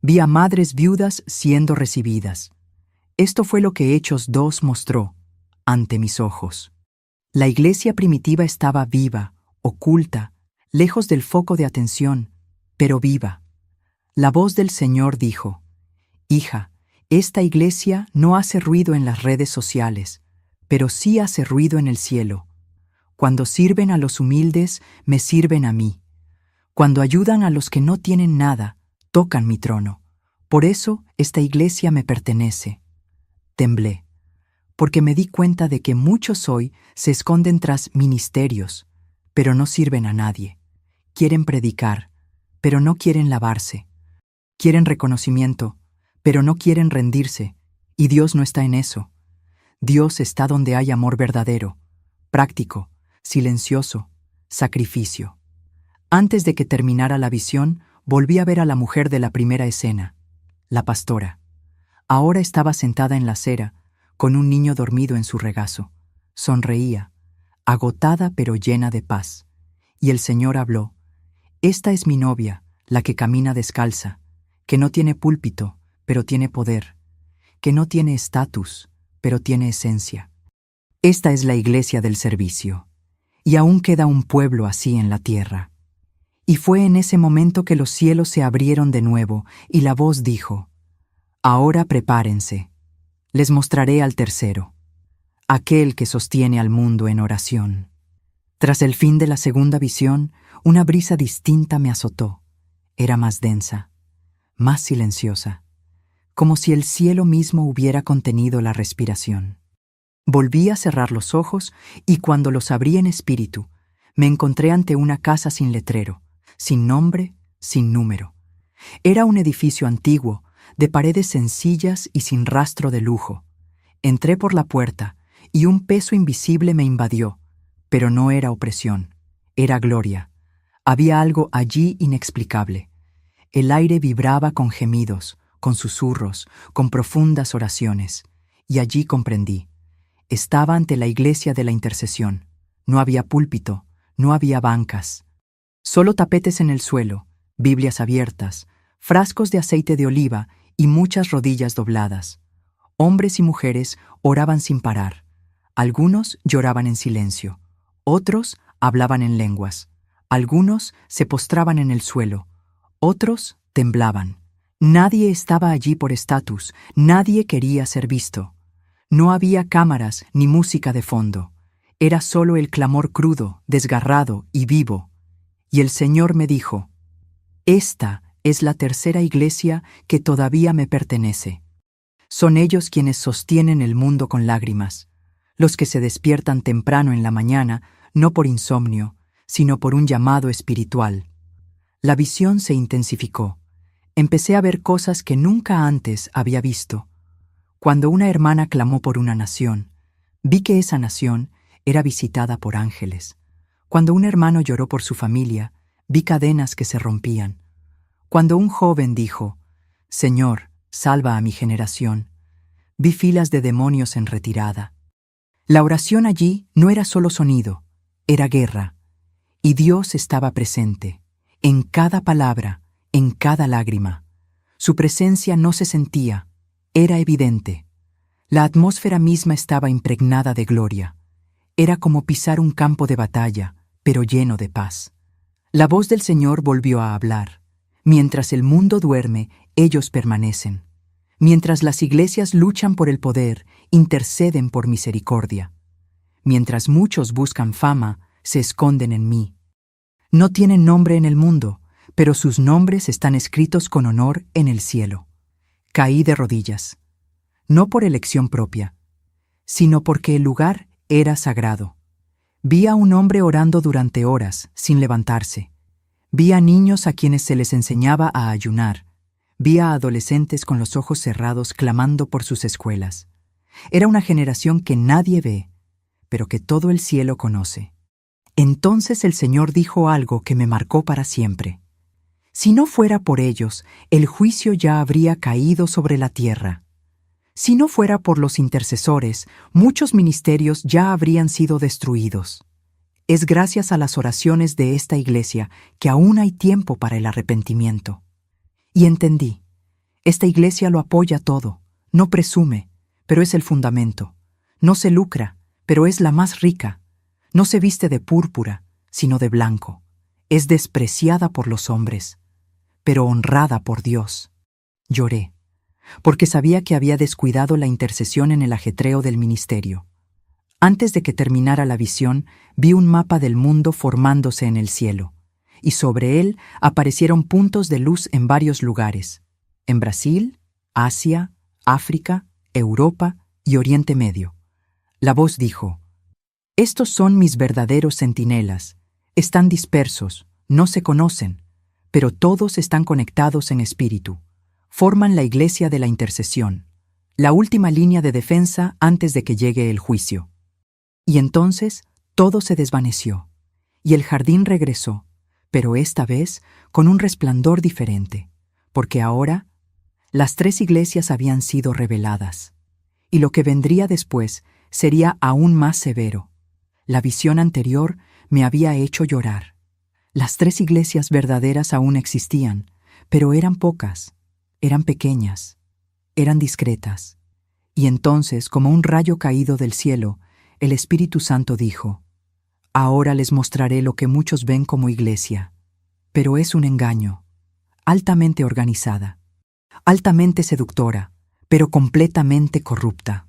Vi a madres viudas siendo recibidas. Esto fue lo que Hechos 2 mostró ante mis ojos. La iglesia primitiva estaba viva, oculta, lejos del foco de atención, pero viva. La voz del Señor dijo: hija, esta iglesia no hace ruido en las redes sociales, pero sí hace ruido en el cielo. Cuando sirven a los humildes, me sirven a mí. Cuando ayudan a los que no tienen nada, tocan mi trono. Por eso esta iglesia me pertenece. Temblé, porque me di cuenta de que muchos hoy se esconden tras ministerios, pero no sirven a nadie. Quieren predicar, pero no quieren lavarse. Quieren reconocimiento, pero no quieren rendirse, y Dios no está en eso. Dios está donde hay amor verdadero, práctico, silencioso, sacrificio. Antes de que terminara la visión, volví a ver a la mujer de la primera escena, la pastora. Ahora estaba sentada en la acera, con un niño dormido en su regazo. Sonreía, agotada pero llena de paz. Y el Señor habló: esta es mi novia, la que camina descalza, que no tiene púlpito, pero tiene poder, que no tiene estatus, pero tiene esencia. Esta es la iglesia del servicio, y aún queda un pueblo así en la tierra. Y fue en ese momento que los cielos se abrieron de nuevo, y la voz dijo: ahora prepárense, les mostraré al tercero, aquel que sostiene al mundo en oración. Tras el fin de la segunda visión, una brisa distinta me azotó. Era más densa, más silenciosa, como si el cielo mismo hubiera contenido la respiración. Volví a cerrar los ojos y cuando los abrí en espíritu, me encontré ante una casa sin letrero, sin nombre, sin número. Era un edificio antiguo, de paredes sencillas y sin rastro de lujo. Entré por la puerta y un peso invisible me invadió, pero no era opresión, era gloria. Había algo allí inexplicable. El aire vibraba con gemidos, con susurros, con profundas oraciones, y allí comprendí. Estaba ante la iglesia de la intercesión. No había púlpito, no había bancas. Solo tapetes en el suelo, Biblias abiertas, frascos de aceite de oliva y muchas rodillas dobladas. Hombres y mujeres oraban sin parar. Algunos lloraban en silencio, otros hablaban en lenguas, algunos se postraban en el suelo, otros temblaban. Nadie estaba allí por estatus, nadie quería ser visto. No había cámaras ni música de fondo. Era solo el clamor crudo, desgarrado y vivo. Y el Señor me dijo: esta Es la tercera iglesia que todavía me pertenece. Son ellos quienes sostienen el mundo con lágrimas, los que se despiertan temprano en la mañana, no por insomnio, sino por un llamado espiritual. La visión se intensificó. Empecé a ver cosas que nunca antes había visto. Cuando una hermana clamó por una nación, vi que esa nación era visitada por ángeles. Cuando un hermano lloró por su familia, vi cadenas que se rompían. Cuando un joven dijo, «Señor, salva a mi generación», vi filas de demonios en retirada. La oración allí no era solo sonido, era guerra. Y Dios estaba presente, en cada palabra, en cada lágrima. Su presencia no se sentía, era evidente. La atmósfera misma estaba impregnada de gloria. Era como pisar un campo de batalla, pero lleno de paz. La voz del Señor volvió a hablar. Mientras el mundo duerme, ellos permanecen. Mientras las iglesias luchan por el poder, interceden por misericordia. Mientras muchos buscan fama, se esconden en mí. No tienen nombre en el mundo, pero sus nombres están escritos con honor en el cielo. Caí de rodillas, no por elección propia, sino porque el lugar era sagrado. Vi a un hombre orando durante horas, sin levantarse. Vi a niños a quienes se les enseñaba a ayunar. Vi a adolescentes con los ojos cerrados clamando por sus escuelas. Era una generación que nadie ve, pero que todo el cielo conoce. Entonces el Señor dijo algo que me marcó para siempre. Si no fuera por ellos, el juicio ya habría caído sobre la tierra. Si no fuera por los intercesores, muchos ministerios ya habrían sido destruidos. Es gracias a las oraciones de esta iglesia que aún hay tiempo para el arrepentimiento. Y entendí. Esta iglesia lo apoya todo, no presume, pero es el fundamento. No se lucra, pero es la más rica. No se viste de púrpura, sino de blanco. Es despreciada por los hombres, pero honrada por Dios. Lloré, porque sabía que había descuidado la intercesión en el ajetreo del ministerio. Antes de que terminara la visión, vi un mapa del mundo formándose en el cielo, y sobre él aparecieron puntos de luz en varios lugares, en Brasil, Asia, África, Europa y Oriente Medio. La voz dijo, «Estos son mis verdaderos centinelas, están dispersos, no se conocen, pero todos están conectados en espíritu. Forman la iglesia de la intercesión, la última línea de defensa antes de que llegue el juicio». Y entonces todo se desvaneció, y el jardín regresó, pero esta vez con un resplandor diferente, porque ahora las 3 iglesias habían sido reveladas, y lo que vendría después sería aún más severo. La visión anterior me había hecho llorar. Las 3 iglesias verdaderas aún existían, pero eran pocas, eran pequeñas, eran discretas. Y entonces, como un rayo caído del cielo, el Espíritu Santo dijo, «Ahora les mostraré lo que muchos ven como iglesia, pero es un engaño, altamente organizada, altamente seductora, pero completamente corrupta».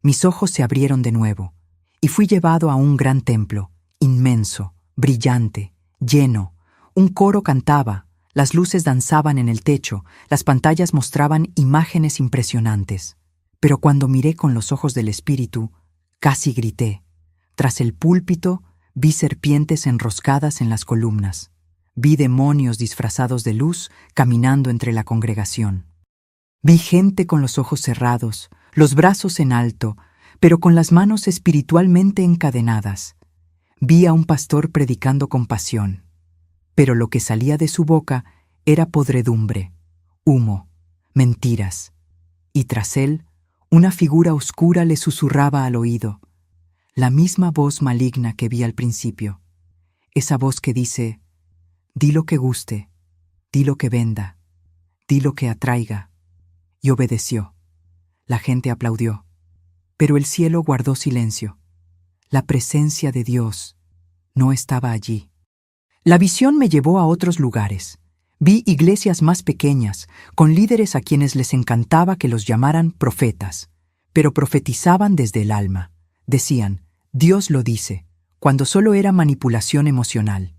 Mis ojos se abrieron de nuevo, y fui llevado a un gran templo, inmenso, brillante, lleno. Un coro cantaba, las luces danzaban en el techo, las pantallas mostraban imágenes impresionantes. Pero cuando miré con los ojos del Espíritu, casi grité. Tras el púlpito, vi serpientes enroscadas en las columnas. Vi demonios disfrazados de luz caminando entre la congregación. Vi gente con los ojos cerrados, los brazos en alto, pero con las manos espiritualmente encadenadas. Vi a un pastor predicando con pasión, pero lo que salía de su boca era podredumbre, humo, mentiras. Y tras él, una figura oscura le susurraba al oído, la misma voz maligna que vi al principio, esa voz que dice, «Di lo que guste, di lo que venda, di lo que atraiga». Y obedeció. La gente aplaudió, pero el cielo guardó silencio. La presencia de Dios no estaba allí. La visión me llevó a otros lugares. Vi iglesias más pequeñas, con líderes a quienes les encantaba que los llamaran profetas, pero profetizaban desde el alma. Decían, Dios lo dice, cuando solo era manipulación emocional.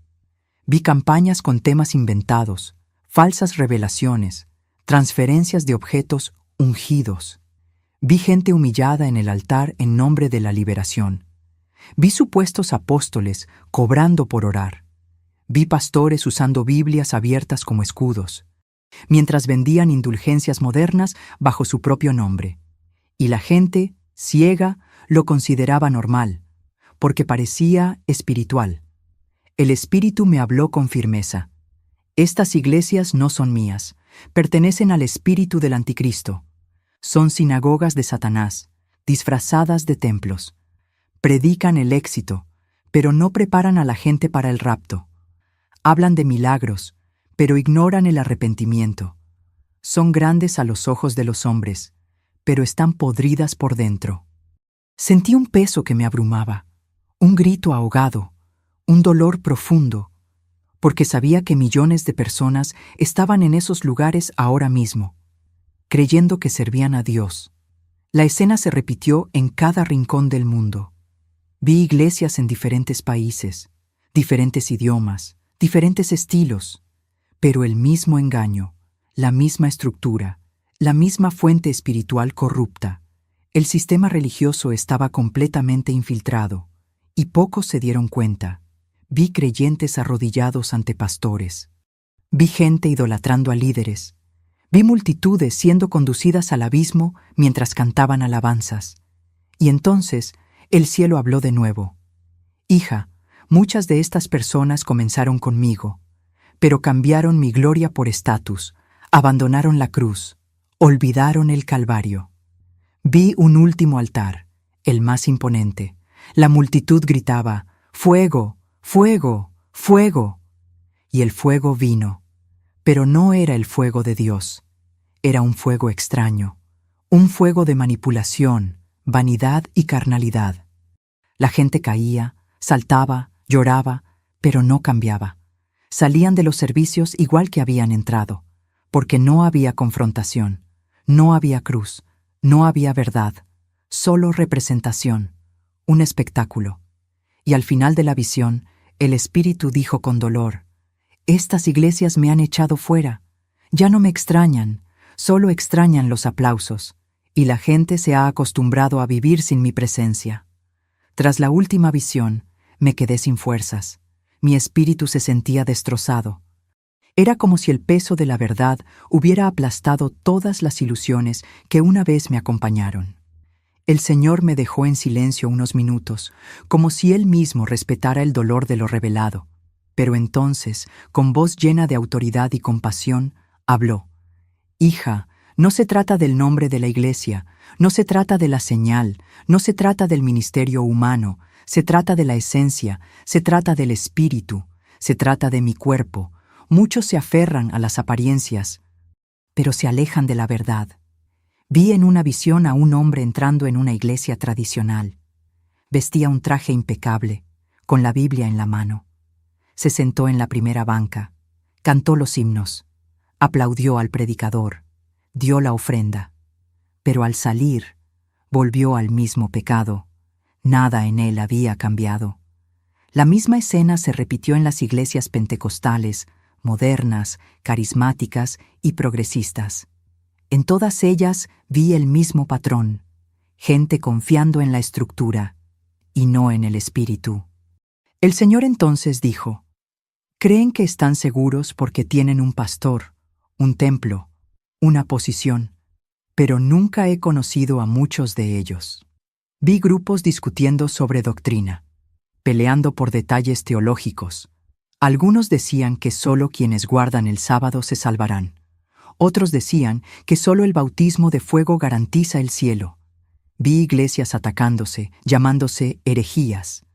Vi campañas con temas inventados, falsas revelaciones, transferencias de objetos ungidos. Vi gente humillada en el altar en nombre de la liberación. Vi supuestos apóstoles cobrando por orar. Vi pastores usando Biblias abiertas como escudos, mientras vendían indulgencias modernas bajo su propio nombre. Y la gente, ciega, lo consideraba normal, porque parecía espiritual. El Espíritu me habló con firmeza. Estas iglesias no son mías, pertenecen al espíritu del Anticristo. Son sinagogas de Satanás, disfrazadas de templos. Predican el éxito, pero no preparan a la gente para el rapto. Hablan de milagros, pero ignoran el arrepentimiento. Son grandes a los ojos de los hombres, pero están podridas por dentro. Sentí un peso que me abrumaba, un grito ahogado, un dolor profundo, porque sabía que millones de personas estaban en esos lugares ahora mismo, creyendo que servían a Dios. La escena se repitió en cada rincón del mundo. Vi iglesias en diferentes países, diferentes idiomas, diferentes estilos, pero el mismo engaño, la misma estructura, la misma fuente espiritual corrupta. El sistema religioso estaba completamente infiltrado, y pocos se dieron cuenta. Vi creyentes arrodillados ante pastores. Vi gente idolatrando a líderes. Vi multitudes siendo conducidas al abismo mientras cantaban alabanzas. Y entonces el cielo habló de nuevo. Hija, muchas de estas personas comenzaron conmigo, pero cambiaron mi gloria por estatus, abandonaron la cruz, olvidaron el Calvario. Vi un último altar, el más imponente. La multitud gritaba, «¡Fuego! ¡Fuego! ¡Fuego!». Y el fuego vino, pero no era el fuego de Dios. Era un fuego extraño, un fuego de manipulación, vanidad y carnalidad. La gente caía, saltaba, lloraba, pero no cambiaba. Salían de los servicios igual que habían entrado, porque no había confrontación, no había cruz, no había verdad, solo representación, un espectáculo. Y al final de la visión, el Espíritu dijo con dolor, «Estas iglesias me han echado fuera. Ya no me extrañan, solo extrañan los aplausos, y la gente se ha acostumbrado a vivir sin mi presencia». Tras la última visión, me quedé sin fuerzas. Mi espíritu se sentía destrozado. Era como si el peso de la verdad hubiera aplastado todas las ilusiones que una vez me acompañaron. El Señor me dejó en silencio unos minutos, como si Él mismo respetara el dolor de lo revelado. Pero entonces, con voz llena de autoridad y compasión, habló. «Hija, no se trata del nombre de la iglesia, no se trata de la señal, no se trata del ministerio humano, se trata de la esencia, se trata del espíritu, se trata de mi cuerpo. Muchos se aferran a las apariencias, pero se alejan de la verdad». Vi en una visión a un hombre entrando en una iglesia tradicional. Vestía un traje impecable, con la Biblia en la mano. Se sentó en la primera banca, cantó los himnos, aplaudió al predicador, dio la ofrenda. Pero al salir, volvió al mismo pecado. Nada en él había cambiado. La misma escena se repitió en las iglesias pentecostales, modernas, carismáticas y progresistas. En todas ellas vi el mismo patrón, gente confiando en la estructura y no en el espíritu. El Señor entonces dijo, «Creen que están seguros porque tienen un pastor, un templo, una posición, pero nunca he conocido a muchos de ellos». Vi grupos discutiendo sobre doctrina, peleando por detalles teológicos. Algunos decían que solo quienes guardan el sábado se salvarán. Otros decían que solo el bautismo de fuego garantiza el cielo. Vi iglesias atacándose, llamándose herejías,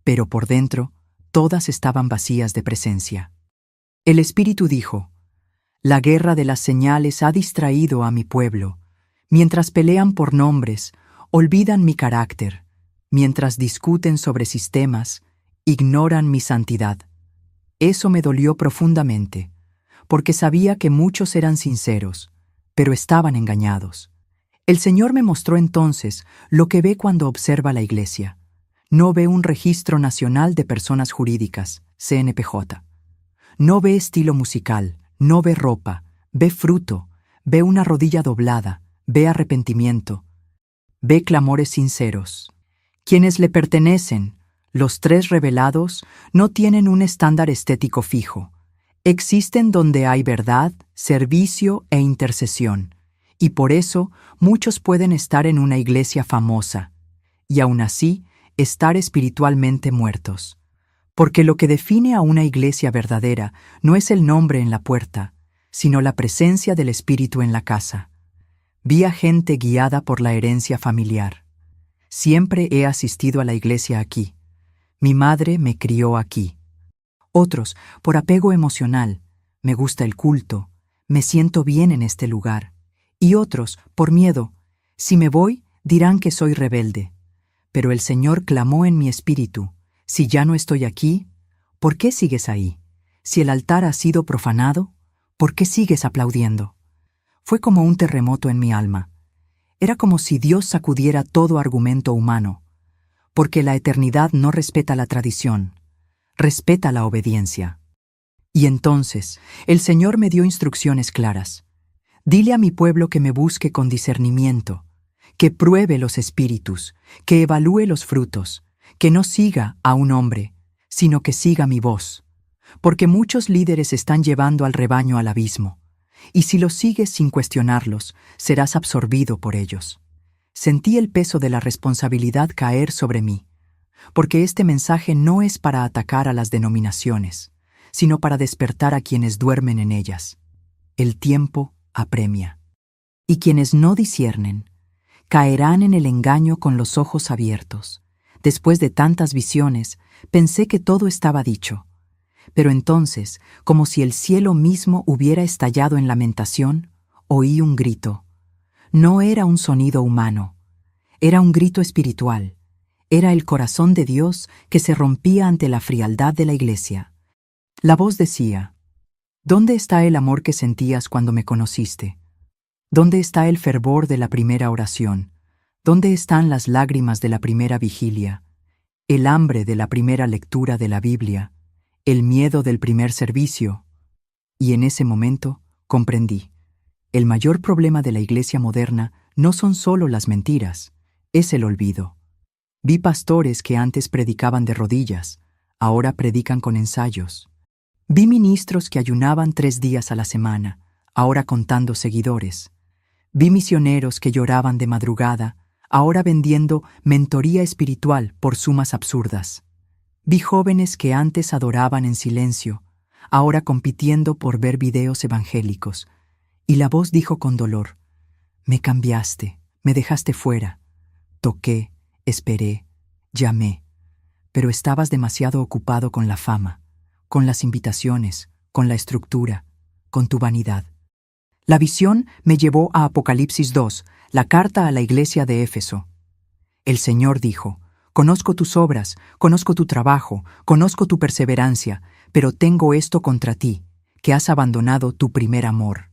pero por dentro todas estaban vacías de presencia. El Espíritu dijo, «La guerra de las señales ha distraído a mi pueblo. Mientras pelean por nombres, olvidan mi carácter. Mientras discuten sobre sistemas, ignoran mi santidad». Eso me dolió profundamente, porque sabía que muchos eran sinceros, pero estaban engañados. El Señor me mostró entonces lo que ve cuando observa la iglesia. No ve un registro nacional de personas jurídicas, CNPJ. No ve estilo musical, No ve ropa, ve fruto, ve una rodilla doblada, ve arrepentimiento, ve clamores sinceros. Quienes le pertenecen, los tres revelados, no tienen un estándar estético fijo. Existen donde hay verdad, servicio e intercesión, y por eso muchos pueden estar en una iglesia famosa, y aún así estar espiritualmente muertos. Porque lo que define a una iglesia verdadera no es el nombre en la puerta, sino la presencia del Espíritu en la casa. Vi a gente guiada por la herencia familiar. Siempre he asistido a la iglesia aquí. Mi madre me crió aquí. Otros, por apego emocional, me gusta el culto, me siento bien en este lugar. Y otros, por miedo, si me voy, dirán que soy rebelde. Pero el Señor clamó en mi espíritu, si ya no estoy aquí, ¿por qué sigues ahí? Si el altar ha sido profanado, ¿por qué sigues aplaudiendo? Fue como un terremoto en mi alma. Era como si Dios sacudiera todo argumento humano, porque la eternidad no respeta la tradición, respeta la obediencia. Y entonces el Señor me dio instrucciones claras. Dile a mi pueblo que me busque con discernimiento, que pruebe los espíritus, que evalúe los frutos, que no siga a un hombre, sino que siga mi voz, porque muchos líderes están llevando al rebaño al abismo, y si los sigues sin cuestionarlos, serás absorbido por ellos. Sentí el peso de la responsabilidad caer sobre mí, porque este mensaje no es para atacar a las denominaciones, sino para despertar a quienes duermen en ellas. El tiempo apremia. Y quienes no disciernen, caerán en el engaño con los ojos abiertos. Después de tantas visiones, pensé que todo estaba dicho. Pero entonces, como si el cielo mismo hubiera estallado en lamentación, oí un grito. No era un sonido humano, era un grito espiritual. Era el corazón de Dios que se rompía ante la frialdad de la iglesia. La voz decía, ¿dónde está el amor que sentías cuando me conociste? ¿Dónde está el fervor de la primera oración? ¿Dónde están las lágrimas de la primera vigilia? El hambre de la primera lectura de la Biblia? El miedo del primer servicio? Y en ese momento comprendí. El mayor problema de la iglesia moderna no son solo las mentiras, es el olvido. Vi pastores que antes predicaban de rodillas, ahora predican con ensayos. Vi ministros que ayunaban 3 días a la semana, ahora contando seguidores. Vi misioneros que lloraban de madrugada, ahora vendiendo mentoría espiritual por sumas absurdas. Vi jóvenes que antes adoraban en silencio, ahora compitiendo por ver videos evangélicos. Y la voz dijo con dolor, me cambiaste, me dejaste fuera. Toqué, esperé, llamé, pero estabas demasiado ocupado con la fama, con las invitaciones, con la estructura, con tu vanidad. La visión me llevó a Apocalipsis 2, la carta a la iglesia de Éfeso. El Señor dijo, conozco tus obras, conozco tu trabajo, conozco tu perseverancia, pero tengo esto contra ti, que has abandonado tu primer amor.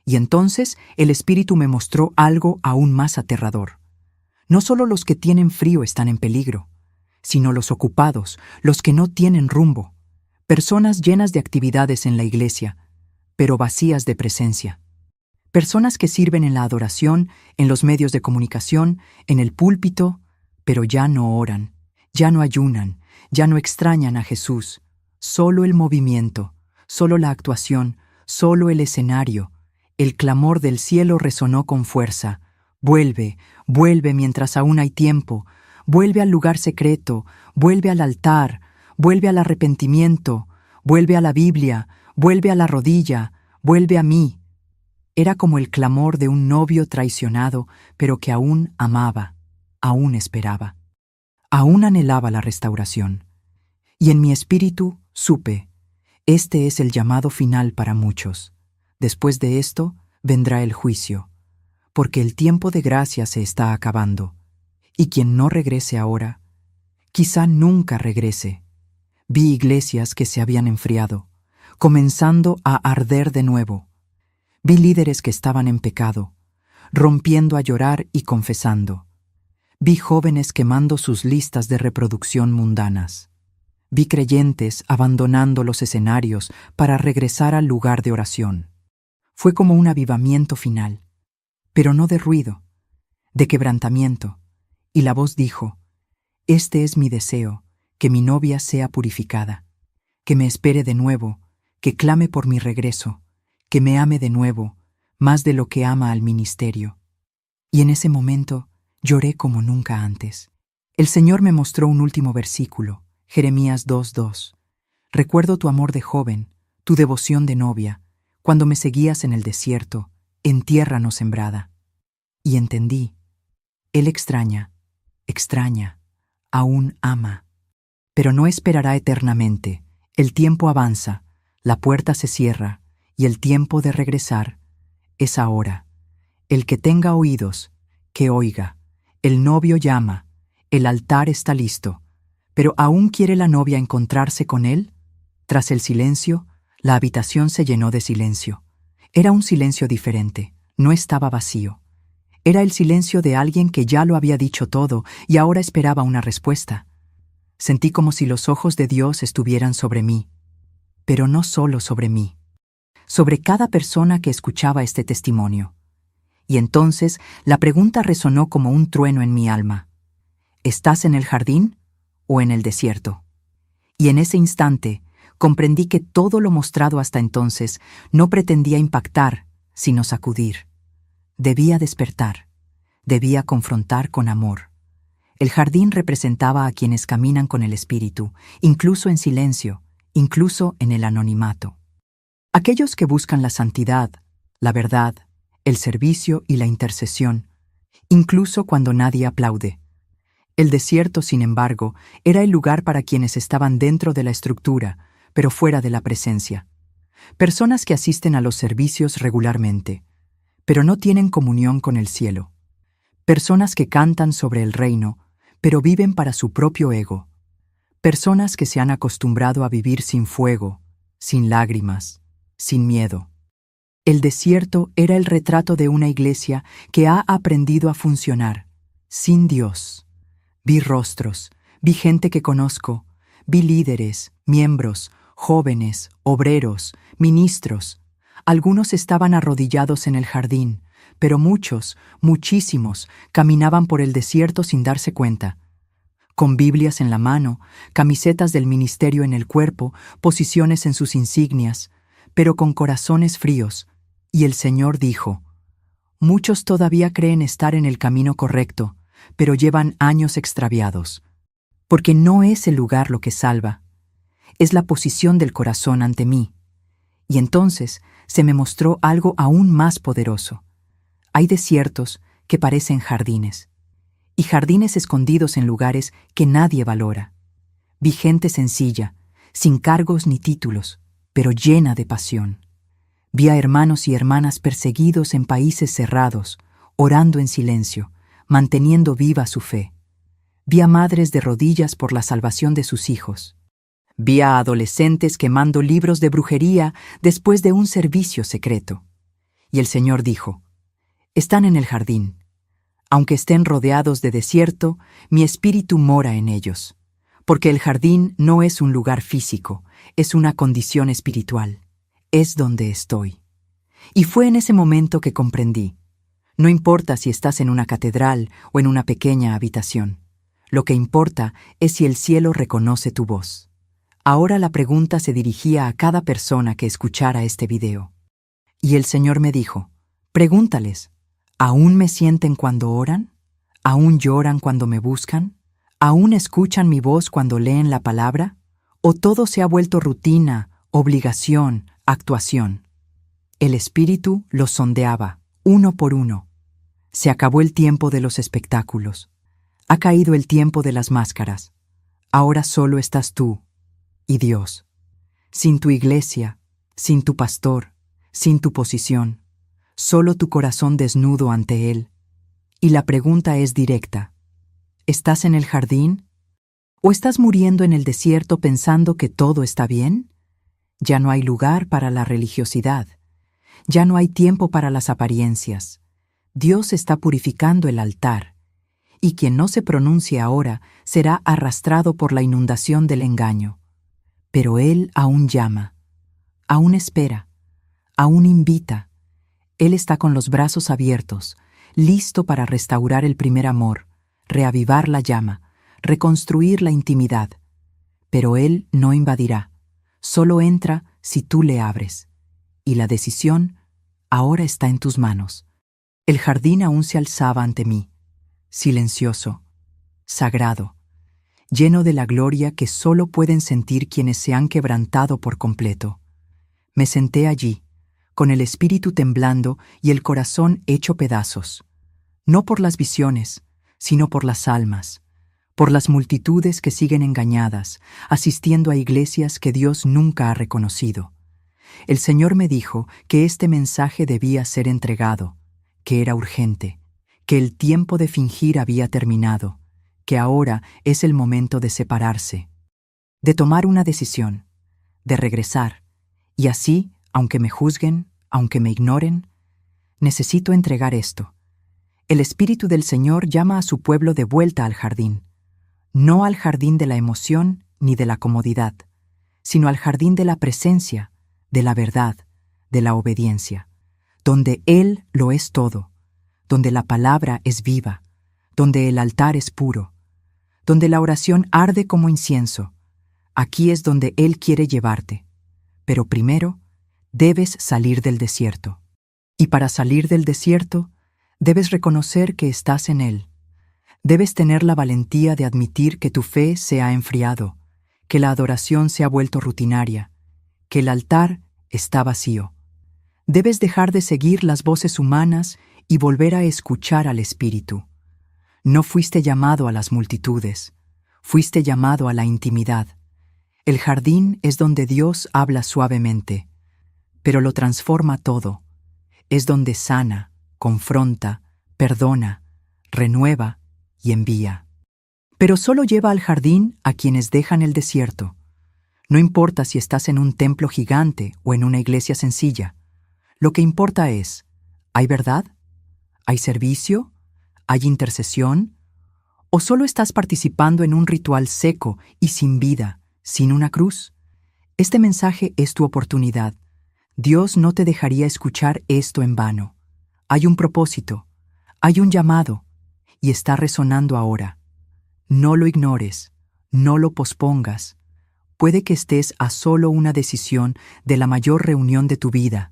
Y entonces el Espíritu me mostró algo aún más aterrador. No solo los que tienen frío están en peligro, sino los ocupados, los que no tienen rumbo, personas llenas de actividades en la iglesia, pero vacías de presencia. Personas que sirven en la adoración, en los medios de comunicación, en el púlpito, pero ya no oran, ya no ayunan, ya no extrañan a Jesús. Solo el movimiento, solo la actuación, solo el escenario. El clamor del cielo resonó con fuerza. Vuelve, vuelve mientras aún hay tiempo. Vuelve al lugar secreto, vuelve al altar, vuelve al arrepentimiento, vuelve a la Biblia, vuelve a la rodilla, vuelve a mí. Era como el clamor de un novio traicionado, pero que aún amaba, aún esperaba, aún anhelaba la restauración. Y en mi espíritu supe, este es el llamado final para muchos. Después de esto vendrá el juicio, porque el tiempo de gracia se está acabando, y quien no regrese ahora, quizá nunca regrese. Vi iglesias que se habían enfriado, comenzando a arder de nuevo. Vi líderes que estaban en pecado, rompiendo a llorar y confesando. Vi jóvenes quemando sus listas de reproducción mundanas. Vi creyentes abandonando los escenarios para regresar al lugar de oración. Fue como un avivamiento final, pero no de ruido, de quebrantamiento, y la voz dijo: «Este es mi deseo, que mi novia sea purificada, que me espere de nuevo, que clame por mi regreso, que me ame de nuevo, más de lo que ama al ministerio». Y en ese momento lloré como nunca antes. El Señor me mostró un último versículo, Jeremías 2:2. «Recuerdo tu amor de joven, tu devoción de novia, cuando me seguías en el desierto, en tierra no sembrada». Y entendí, Él extraña, aún ama. Pero no esperará eternamente. El tiempo avanza, la puerta se cierra, y el tiempo de regresar es ahora. El que tenga oídos, que oiga. El novio llama, el altar está listo. ¿Pero aún quiere la novia encontrarse con él? Tras el silencio, la habitación se llenó de silencio. Era un silencio diferente, no estaba vacío. Era el silencio de alguien que ya lo había dicho todo y ahora esperaba una respuesta. Sentí como si los ojos de Dios estuvieran sobre mí, pero no solo sobre mí, sobre cada persona que escuchaba este testimonio. Y entonces la pregunta resonó como un trueno en mi alma: ¿estás en el jardín o en el desierto? Y en ese instante comprendí que todo lo mostrado hasta entonces no pretendía impactar, sino sacudir. Debía despertar, debía confrontar con amor. El jardín representaba a quienes caminan con el Espíritu, incluso en silencio, incluso en el anonimato. Aquellos que buscan la santidad, la verdad, el servicio y la intercesión, incluso cuando nadie aplaude. El desierto, sin embargo, era el lugar para quienes estaban dentro de la estructura, pero fuera de la presencia. Personas que asisten a los servicios regularmente, pero no tienen comunión con el cielo. Personas que cantan sobre el reino, pero viven para su propio ego. Personas que se han acostumbrado a vivir sin fuego, sin lágrimas, sin miedo. El desierto era el retrato de una iglesia que ha aprendido a funcionar, sin Dios. Vi rostros, vi gente que conozco, vi líderes, miembros, jóvenes, obreros, ministros. Algunos estaban arrodillados en el jardín, pero muchos, muchísimos, caminaban por el desierto sin darse cuenta. Con Biblias en la mano, camisetas del ministerio en el cuerpo, posiciones en sus insignias, pero con corazones fríos. Y el Señor dijo: «Muchos todavía creen estar en el camino correcto, pero llevan años extraviados. Porque no es el lugar lo que salva, es la posición del corazón ante mí». Y entonces se me mostró algo aún más poderoso. Hay desiertos que parecen jardines, y jardines escondidos en lugares que nadie valora. Vi gente sencilla, sin cargos ni títulos, pero llena de pasión. Vi a hermanos y hermanas perseguidos en países cerrados, orando en silencio, manteniendo viva su fe. Vi a madres de rodillas por la salvación de sus hijos. Vi a adolescentes quemando libros de brujería después de un servicio secreto. Y el Señor dijo: «Están en el jardín. Aunque estén rodeados de desierto, mi espíritu mora en ellos. Porque el jardín no es un lugar físico, es una condición espiritual. Es donde estoy». Y fue en ese momento que comprendí: no importa si estás en una catedral o en una pequeña habitación. Lo que importa es si el cielo reconoce tu voz. Ahora la pregunta se dirigía a cada persona que escuchara este video. Y el Señor me dijo: «Pregúntales, ¿aún me sienten cuando oran? ¿Aún lloran cuando me buscan? ¿Aún escuchan mi voz cuando leen la palabra? ¿O todo se ha vuelto rutina, obligación, actuación?» El Espíritu los sondeaba, uno por uno. Se acabó el tiempo de los espectáculos. Ha caído el tiempo de las máscaras. Ahora solo estás tú y Dios. Sin tu iglesia, sin tu pastor, sin tu posición. Solo tu corazón desnudo ante Él. Y la pregunta es directa: ¿estás en el jardín? ¿O estás muriendo en el desierto pensando que todo está bien? Ya no hay lugar para la religiosidad. Ya no hay tiempo para las apariencias. Dios está purificando el altar, y quien no se pronuncie ahora será arrastrado por la inundación del engaño. Pero Él aún llama, aún espera, aún invita. Él está con los brazos abiertos, listo para restaurar el primer amor, reavivar la llama, reconstruir la intimidad. Pero Él no invadirá, solo entra si tú le abres. Y la decisión ahora está en tus manos. El jardín aún se alzaba ante mí, silencioso, sagrado, lleno de la gloria que solo pueden sentir quienes se han quebrantado por completo. Me senté allí, con el espíritu temblando y el corazón hecho pedazos, no por las visiones, sino por las almas, por las multitudes que siguen engañadas, asistiendo a iglesias que Dios nunca ha reconocido. El Señor me dijo que este mensaje debía ser entregado, que era urgente, que el tiempo de fingir había terminado, que ahora es el momento de separarse, de tomar una decisión, de regresar, y así, aunque me juzguen, aunque me ignoren, necesito entregar esto. El Espíritu del Señor llama a su pueblo de vuelta al jardín, no al jardín de la emoción ni de la comodidad, sino al jardín de la presencia, de la verdad, de la obediencia, donde Él lo es todo, donde la palabra es viva, donde el altar es puro, donde la oración arde como incienso. Aquí es donde Él quiere llevarte. Pero primero, debes salir del desierto. Y para salir del desierto, debes reconocer que estás en Él. Debes tener la valentía de admitir que tu fe se ha enfriado, que la adoración se ha vuelto rutinaria, que el altar está vacío. Debes dejar de seguir las voces humanas y volver a escuchar al Espíritu. No fuiste llamado a las multitudes, fuiste llamado a la intimidad. El jardín es donde Dios habla suavemente, pero lo transforma todo. Es donde sana, confronta, perdona, renueva y envía. Pero solo lleva al jardín a quienes dejan el desierto. No importa si estás en un templo gigante o en una iglesia sencilla. Lo que importa es, ¿hay verdad? ¿Hay servicio? ¿Hay intercesión? ¿O solo estás participando en un ritual seco y sin vida, sin una cruz? Este mensaje es tu oportunidad. Dios no te dejaría escuchar esto en vano. Hay un propósito, hay un llamado, y está resonando ahora. No lo ignores, no lo pospongas. Puede que estés a solo una decisión de la mayor reunión de tu vida.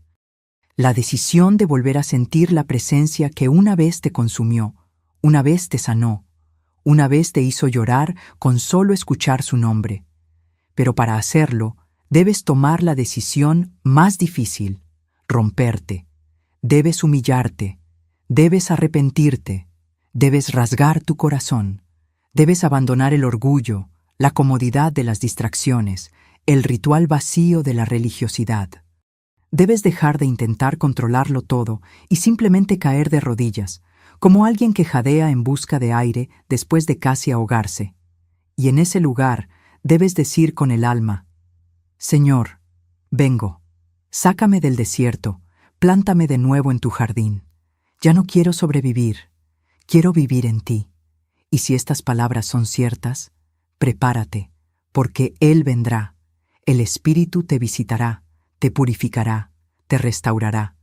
La decisión de volver a sentir la presencia que una vez te consumió, una vez te sanó, una vez te hizo llorar con solo escuchar su nombre. Pero para hacerlo, debes tomar la decisión más difícil, romperte. Debes humillarte, debes arrepentirte, debes rasgar tu corazón, debes abandonar el orgullo, la comodidad de las distracciones, el ritual vacío de la religiosidad. Debes dejar de intentar controlarlo todo y simplemente caer de rodillas, como alguien que jadea en busca de aire después de casi ahogarse. Y en ese lugar debes decir con el alma: Señor, vengo, sácame del desierto, plántame de nuevo en tu jardín. Ya no quiero sobrevivir, quiero vivir en ti. Y si estas palabras son ciertas, prepárate, porque Él vendrá, el Espíritu te visitará, te purificará, te restaurará,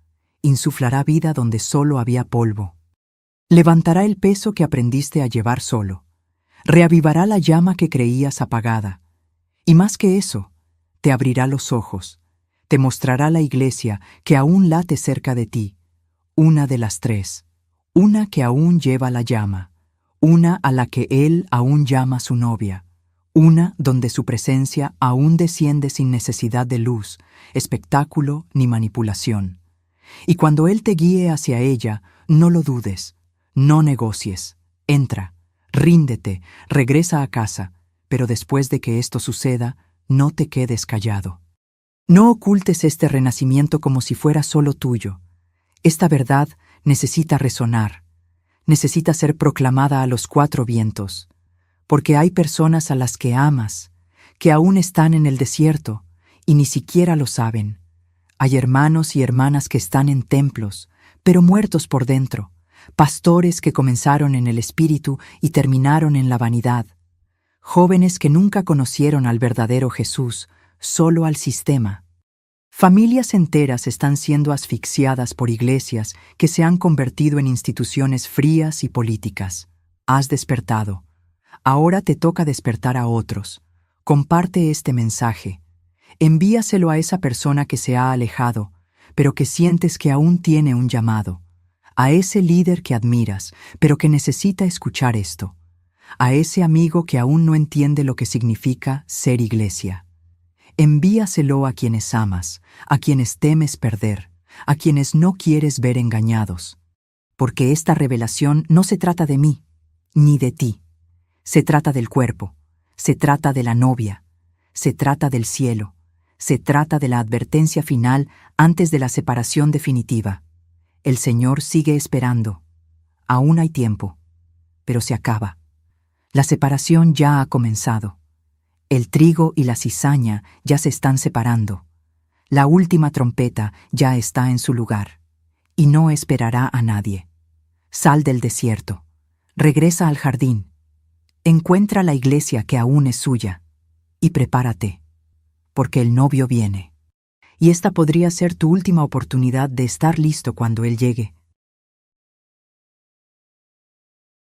insuflará vida donde solo había polvo. Levantará el peso que aprendiste a llevar solo, reavivará la llama que creías apagada, y más que eso, te abrirá los ojos, te mostrará la iglesia que aún late cerca de ti, una de las tres, una que aún lleva la llama, una a la que Él aún llama su novia, una donde su presencia aún desciende sin necesidad de luz, espectáculo ni manipulación. Y cuando Él te guíe hacia ella, no lo dudes, no negocies, entra, ríndete, regresa a casa, pero después de que esto suceda, no te quedes callado. No ocultes este renacimiento como si fuera solo tuyo. Esta verdad necesita resonar, necesita ser proclamada a los cuatro vientos, porque hay personas a las que amas, que aún están en el desierto y ni siquiera lo saben. Hay hermanos y hermanas que están en templos, pero muertos por dentro, pastores que comenzaron en el espíritu y terminaron en la vanidad, jóvenes que nunca conocieron al verdadero Jesús, solo al sistema. Familias enteras están siendo asfixiadas por iglesias que se han convertido en instituciones frías y políticas. Has despertado. Ahora te toca despertar a otros. Comparte este mensaje. Envíaselo a esa persona que se ha alejado, pero que sientes que aún tiene un llamado. A ese líder que admiras, pero que necesita escuchar esto. A ese amigo que aún no entiende lo que significa ser iglesia. Envíaselo a quienes amas, a quienes temes perder, a quienes no quieres ver engañados. Porque esta revelación no se trata de mí, ni de ti. Se trata del cuerpo, se trata de la novia, se trata del cielo, se trata de la advertencia final antes de la separación definitiva. El Señor sigue esperando. Aún hay tiempo, pero se acaba. La separación ya ha comenzado. El trigo y la cizaña ya se están separando. La última trompeta ya está en su lugar, y no esperará a nadie. Sal del desierto, regresa al jardín, encuentra la iglesia que aún es suya, y prepárate, porque el novio viene. Y esta podría ser tu última oportunidad de estar listo cuando Él llegue.